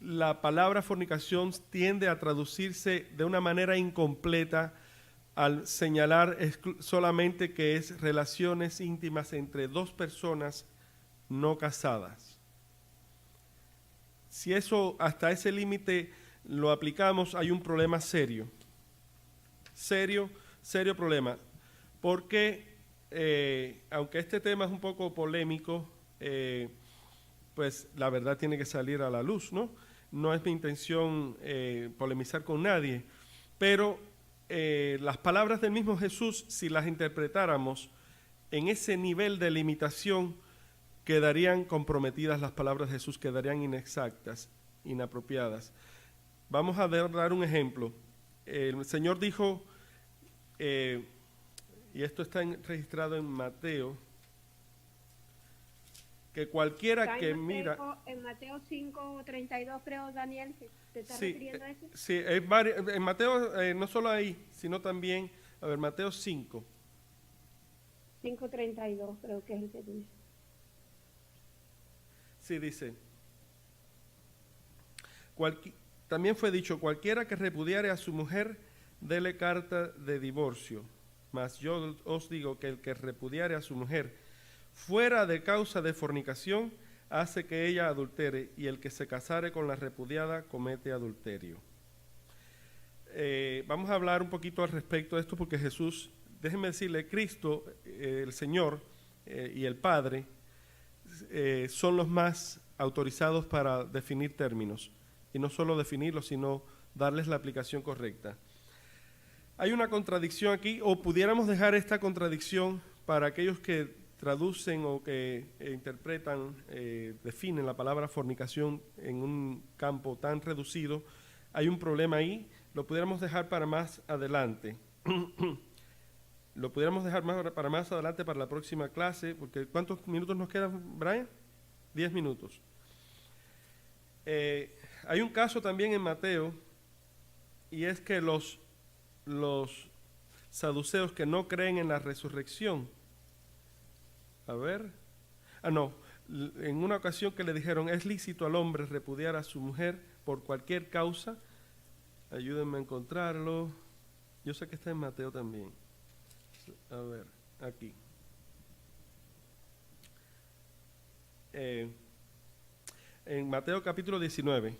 la palabra fornicación tiende a traducirse de una manera incompleta al señalar solamente que es relaciones íntimas entre dos personas no casadas. Si eso hasta ese límite lo aplicamos, hay un problema serio. Serio problema. Porque, aunque este tema es un poco polémico, pues la verdad tiene que salir a la luz, ¿no? No es mi intención polemizar con nadie, pero las palabras del mismo Jesús, si las interpretáramos en ese nivel de limitación, quedarían comprometidas las palabras de Jesús, quedarían inexactas, inapropiadas. Vamos a dar un ejemplo. El Señor dijo, y esto está registrado en Mateo, que cualquiera que mira...
En Mateo 5:32, creo, Daniel, ¿te estás refiriendo a eso?
Sí, en Mateo, no solo ahí, sino también, a ver, Mateo 5.
5:32, creo que es el que dice.
Sí, dice, también fue dicho, cualquiera que repudiare a su mujer, dele carta de divorcio. Mas yo os digo que el que repudiare a su mujer fuera de causa de fornicación, hace que ella adultere, y el que se casare con la repudiada comete adulterio. Vamos a hablar un poquito al respecto de esto, porque Jesús, déjenme decirle, Cristo, el Señor y el Padre, son los más autorizados para definir términos, y no solo definirlos, sino darles la aplicación correcta. Hay una contradicción aquí, o pudiéramos dejar esta contradicción para aquellos que traducen o que interpretan, definen la palabra fornicación en un campo tan reducido. Hay un problema ahí, lo pudiéramos dejar para más adelante. Lo pudiéramos dejar para más adelante, para la próxima clase, porque ¿cuántos minutos nos quedan, Brian? 10 minutos. Hay un caso también en Mateo, y es que los saduceos que no creen en la resurrección, En una ocasión que le dijeron, ¿es lícito al hombre repudiar a su mujer por cualquier causa? Ayúdenme a encontrarlo. Yo sé que está en Mateo también. A ver, aquí. En Mateo capítulo 19.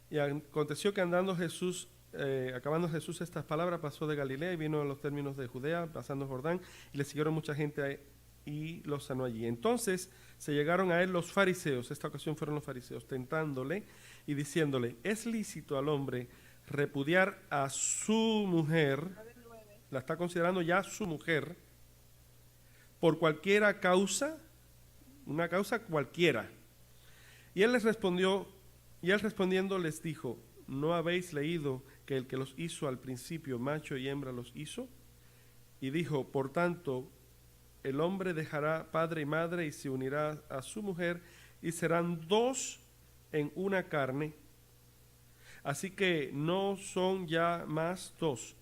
Y aconteció que acabando Jesús estas palabras, pasó de Galilea y vino a los términos de Judea, pasando Jordán, y le siguieron mucha gente y los sanó allí. Entonces se llegaron a él los fariseos, esta ocasión fueron los fariseos, tentándole y diciéndole, ¿es lícito al hombre repudiar a su mujer? La está considerando ya su mujer, por cualquiera causa, una causa cualquiera. Y él respondiendo les dijo, ¿no habéis leído que el que los hizo al principio, macho y hembra los hizo? Y dijo, por tanto, el hombre dejará padre y madre y se unirá a su mujer y serán dos en una carne. Así que no son ya más dos,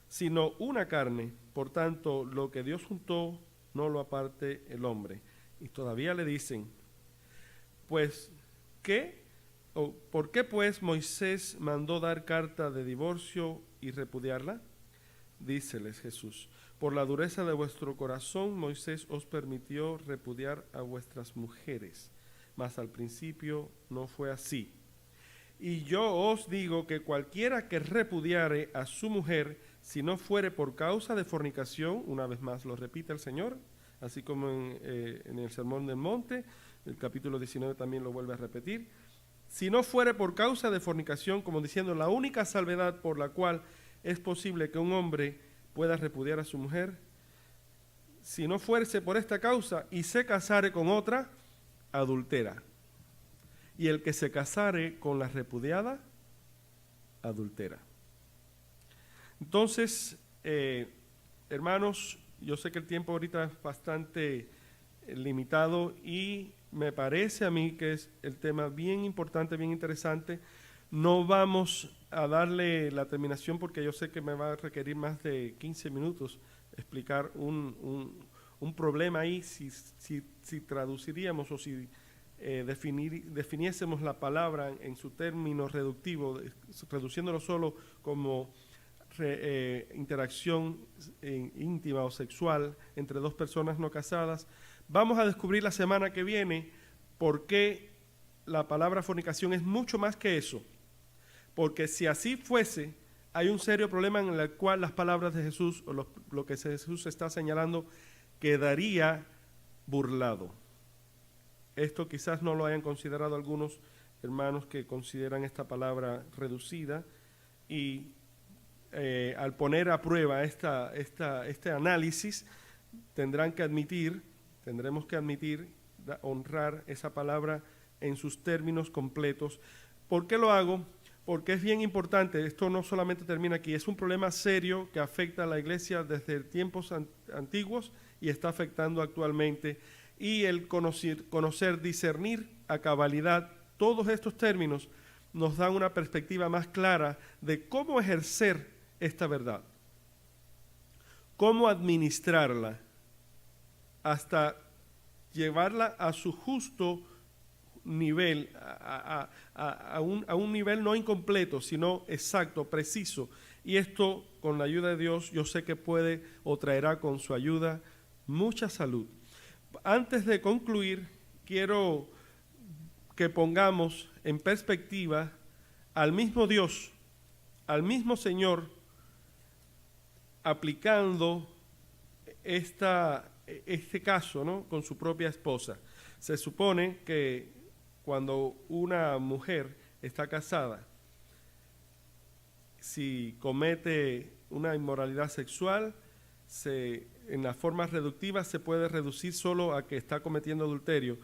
sino una carne. Por tanto, lo que Dios juntó, no lo aparte el hombre. Y todavía le dicen, pues, ¿por qué pues Moisés mandó dar carta de divorcio y repudiarla? Díceles Jesús, por la dureza de vuestro corazón Moisés os permitió repudiar a vuestras mujeres, mas al principio no fue así. Y yo os digo que cualquiera que repudiare a su mujer, si no fuere por causa de fornicación, una vez más lo repite el Señor, así como en el Sermón del Monte, el capítulo 19 también lo vuelve a repetir, si no fuere por causa de fornicación, como diciendo la única salvedad por la cual es posible que un hombre pueda repudiar a su mujer, si no fuese por esta causa y se casare con otra, adultera. Y el que se casare con la repudiada, adultera. Entonces, hermanos, yo sé que el tiempo ahorita es bastante limitado y me parece a mí que es el tema bien importante, bien interesante. No vamos a darle la terminación porque yo sé que me va a requerir más de 15 minutos explicar un problema ahí si traduciríamos o si definiésemos la palabra en su término reductivo, reduciéndolo solo como interacción íntima o sexual entre dos personas no casadas. Vamos a descubrir la semana que viene por qué la palabra fornicación es mucho más que eso. Porque si así fuese, hay un serio problema en el cual las palabras de Jesús, o lo que Jesús está señalando, quedaría burlado. Esto quizás no lo hayan considerado algunos hermanos que consideran esta palabra reducida y al poner a prueba este análisis, tendremos que admitir, honrar esa palabra en sus términos completos. ¿Por qué lo hago? Porque es bien importante, esto no solamente termina aquí, es un problema serio que afecta a la iglesia desde tiempos antiguos y está afectando actualmente. Y el conocer, discernir a cabalidad todos estos términos nos dan una perspectiva más clara de cómo ejercer esta verdad, cómo administrarla, hasta llevarla a su justo nivel, a un nivel no incompleto, sino exacto, preciso. Y esto, con la ayuda de Dios, yo sé que puede o traerá con su ayuda mucha salud. Antes de concluir, quiero que pongamos en perspectiva al mismo Dios, al mismo Señor, aplicando este caso, ¿no?, con su propia esposa. Se supone que cuando una mujer está casada, si comete una inmoralidad sexual, en la forma reductiva se puede reducir solo a que está cometiendo adulterio.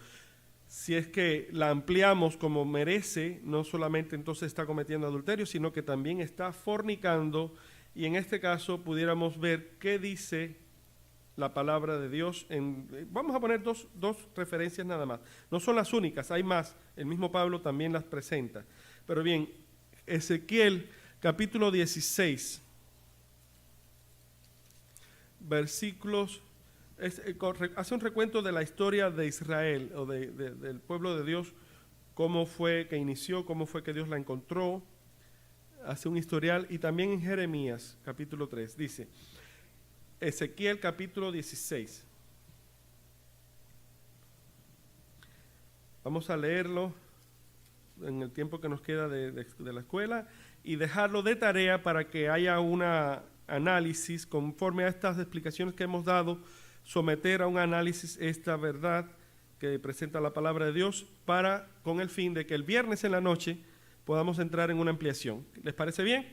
Si es que la ampliamos como merece, no solamente entonces está cometiendo adulterio, sino que también está fornicando, y en este caso pudiéramos ver qué dice la palabra de Dios. Vamos a poner dos referencias nada más. No son las únicas, hay más. El mismo Pablo también las presenta. Pero bien, Ezequiel capítulo 16, versículos hace un recuento de la historia de Israel o del pueblo de Dios, cómo fue que inició, cómo fue que Dios la encontró, hace un historial. Y también en Jeremías capítulo 3 dice, Ezequiel capítulo 16. Vamos a leerlo en el tiempo que nos queda de la escuela y dejarlo de tarea para que haya un análisis conforme a estas explicaciones que hemos dado, someter a un análisis esta verdad que presenta la palabra de Dios con el fin de que el viernes en la noche podamos entrar en una ampliación. ¿Les parece bien?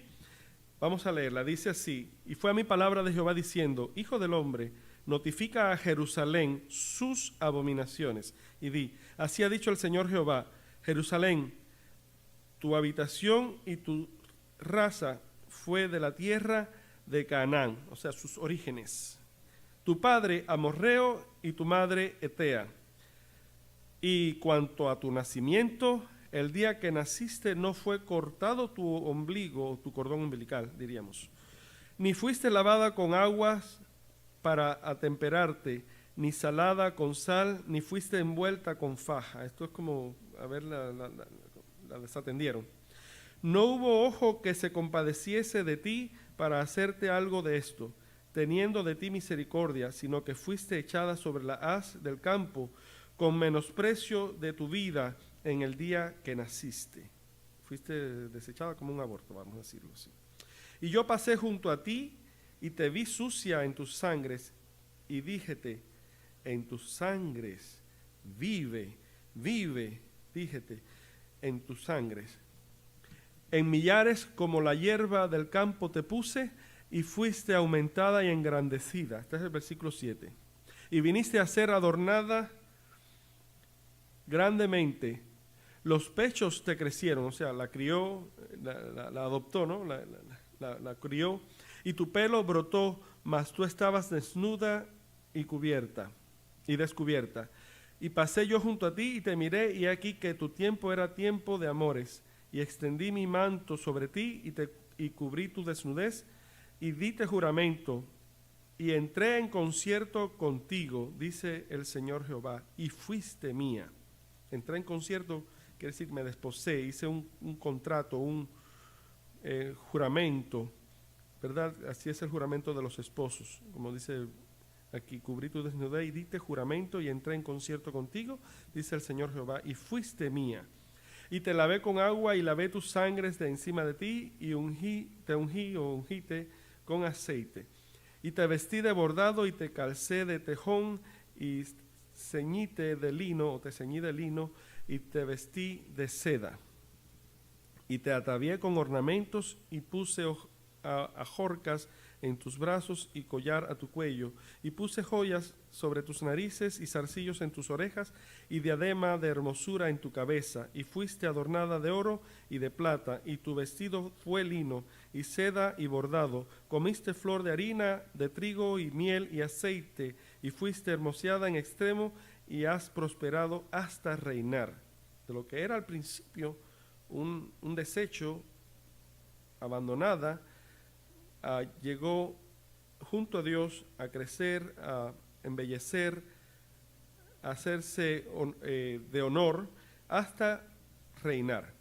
Vamos a leerla. Dice así: y fue a mí palabra de Jehová diciendo, hijo del hombre, notifica a Jerusalén sus abominaciones y di, así ha dicho el Señor Jehová, Jerusalén, tu habitación y tu raza fue de la tierra de Canaán, o sea, sus orígenes. Tu padre amorreo y tu madre etea. Y cuanto a tu nacimiento, el día que naciste no fue cortado tu ombligo, o tu cordón umbilical, diríamos, ni fuiste lavada con aguas para atemperarte, ni salada con sal, ni fuiste envuelta con faja. Esto es como, a ver, la desatendieron. No hubo ojo que se compadeciese de ti para hacerte algo de esto, teniendo de ti misericordia, sino que fuiste echada sobre la haz del campo, con menosprecio de tu vida en el día que naciste. Fuiste desechada como un aborto, vamos a decirlo así. Y yo pasé junto a ti y te vi sucia en tus sangres, y díjete, en tus sangres, vive, díjete, en tus sangres. En millares como la hierba del campo te puse, y fuiste aumentada y engrandecida. Este es el versículo 7. Y viniste a ser adornada grandemente. Los pechos te crecieron, o sea, la crió, la adoptó, ¿no? La crió, y tu pelo brotó, mas tú estabas desnuda y cubierta, y descubierta. Y pasé yo junto a ti y te miré, y aquí que tu tiempo era tiempo de amores, y extendí mi manto sobre ti y cubrí tu desnudez, y dite juramento, y entré en concierto contigo, dice el Señor Jehová, y fuiste mía. Entré en concierto, quiere decir, me desposé, hice un contrato, un juramento, ¿verdad? Así es el juramento de los esposos, como dice aquí, cubrí tu desnudez y dite juramento y entré en concierto contigo, dice el Señor Jehová, y fuiste mía. Y te lavé con agua y lavé tus sangres de encima de ti y te ungíte con aceite. Y te vestí de bordado y te calcé de tejón y ceñíte de lino, o te ceñí de lino, y te vestí de seda. Y te atavié con ornamentos y puse ajorcas en tus brazos y collar a tu cuello, y puse joyas sobre tus narices y zarcillos en tus orejas y diadema de hermosura en tu cabeza, y fuiste adornada de oro y de plata, y tu vestido fue lino y seda y bordado, comiste flor de harina, de trigo y miel y aceite, y fuiste hermoseada en extremo y has prosperado hasta reinar. De lo que era al principio un desecho, abandonada, llegó junto a Dios a crecer, a embellecer, a hacerse de honor hasta reinar.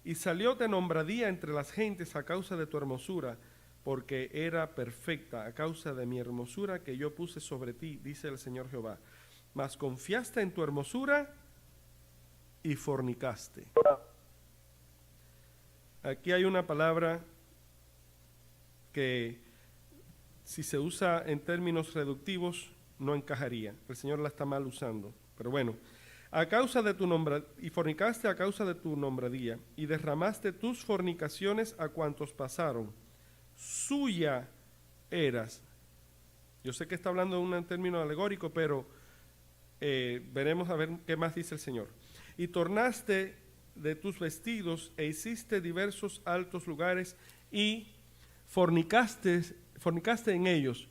Y salióte nombradía entre las gentes a causa de tu hermosura, porque era perfecta, a causa de mi hermosura que yo puse sobre ti, dice el Señor Jehová. Mas confiaste en tu hermosura y fornicaste. Aquí hay una palabra que si se usa en términos reductivos no encajaría. El Señor la está mal usando. Pero bueno, a causa de tu y fornicaste a causa de tu nombradía, y derramaste tus fornicaciones a cuantos pasaron. Suya eras. Yo sé que está hablando de un término alegórico, pero veremos a ver qué más dice el Señor. Y tornaste de tus vestidos e hiciste diversos altos lugares y fornicaste en ellos.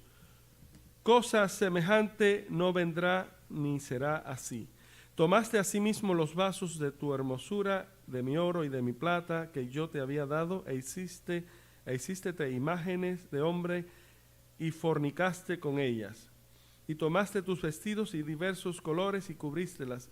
Cosa semejante no vendrá ni será así. Tomaste asimismo los vasos de tu hermosura, de mi oro y de mi plata que yo te había dado, e hicístete imágenes de hombre y fornicaste con ellas. Y tomaste tus vestidos y diversos colores y cubrístelas,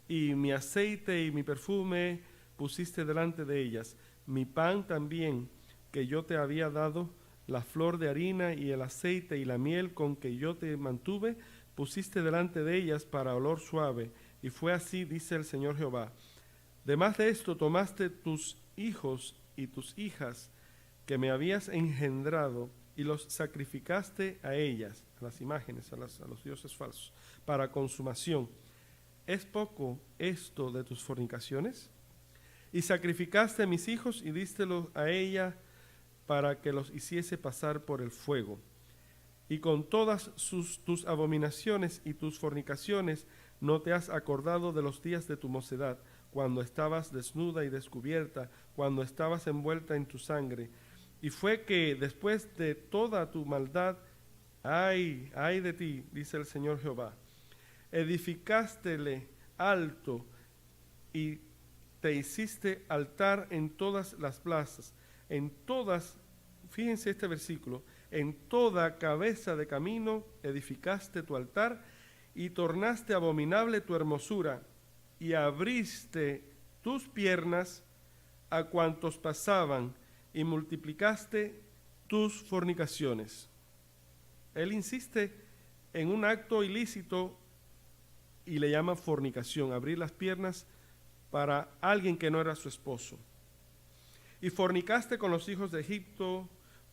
y mi aceite y mi perfume pusiste delante de ellas. Mi pan también, que yo te había dado, la flor de harina y el aceite y la miel con que yo te mantuve, pusiste delante de ellas para olor suave. Y fue así, dice el Señor Jehová. Además de esto, tomaste tus hijos y tus hijas que me habías engendrado y los sacrificaste a ellas, a las imágenes, a los dioses falsos, para consumación. ¿Es poco esto de tus fornicaciones? Y sacrificaste a mis hijos y dístelos a ella para que los hiciese pasar por el fuego. Y con todas tus abominaciones y tus fornicaciones no te has acordado de los días de tu mocedad, cuando estabas desnuda y descubierta, cuando estabas envuelta en tu sangre. Y fue que después de toda tu maldad, ay de ti, dice el Señor Jehová, edificástele alto y te hiciste altar en todas las plazas, en todas, fíjense este versículo, en toda cabeza de camino edificaste tu altar y tornaste abominable tu hermosura y abriste tus piernas a cuantos pasaban y multiplicaste tus fornicaciones. Él insiste en un acto ilícito y le llama fornicación, abrir las piernas para alguien que no era su esposo. Y fornicaste con los hijos de Egipto,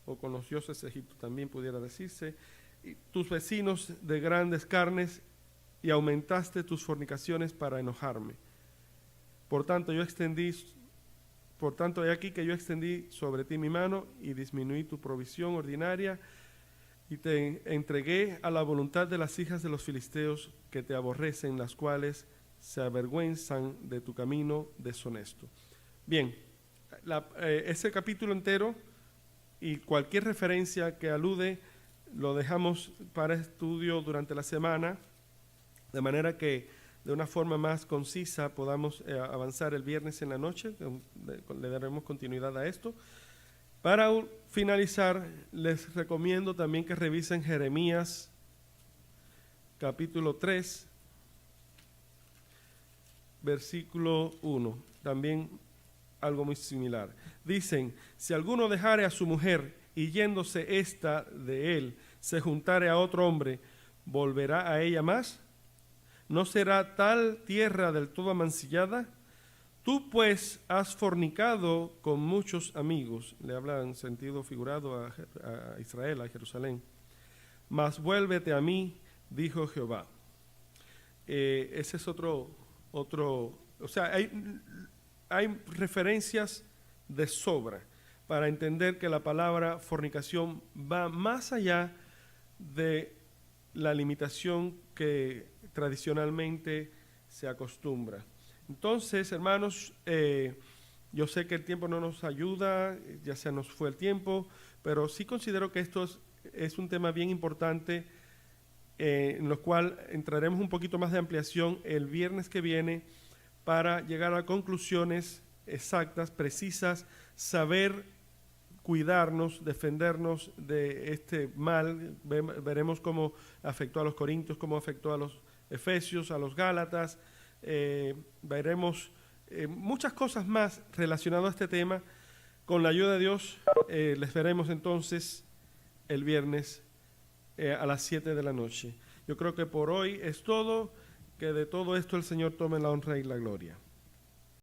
o con los dioses de Egipto también pudiera decirse, y tus vecinos de grandes carnes, y aumentaste tus fornicaciones para enojarme. Por tanto, he aquí que yo extendí sobre ti mi mano y disminuí tu provisión ordinaria y te entregué a la voluntad de las hijas de los filisteos que te aborrecen, las cuales se avergüenzan de tu camino deshonesto. Bien, ese capítulo entero y cualquier referencia que alude lo dejamos para estudio durante la semana, de manera que de una forma más concisa podamos avanzar el viernes en la noche. Le daremos continuidad a esto. Para finalizar, les recomiendo también que revisen Jeremías capítulo 3, versículo 1, también algo muy similar. Dicen, si alguno dejare a su mujer y yéndose ésta de él, se juntare a otro hombre, ¿volverá a ella más? ¿No será tal tierra del todo amancillada? Tú pues has fornicado con muchos amigos, le habla en sentido figurado a Israel, a Jerusalén, mas vuélvete a mí, dijo Jehová. Ese es otro, o sea, hay referencias de sobra para entender que la palabra fornicación va más allá de la limitación que tradicionalmente se acostumbra. Entonces, hermanos, yo sé que el tiempo no nos ayuda, ya se nos fue el tiempo, pero sí considero que esto es un tema bien importante, en lo cual entraremos un poquito más de ampliación el viernes que viene para llegar a conclusiones exactas, precisas, saber cuidarnos, defendernos de este mal. Veremos cómo afectó a los corintios, cómo afectó a los efesios, a los gálatas. Veremos muchas cosas más relacionadas a este tema. Con la ayuda de Dios, les veremos entonces el viernes a las 7 de la noche. Yo creo que por hoy es todo, que de todo esto el Señor tome la honra y la gloria.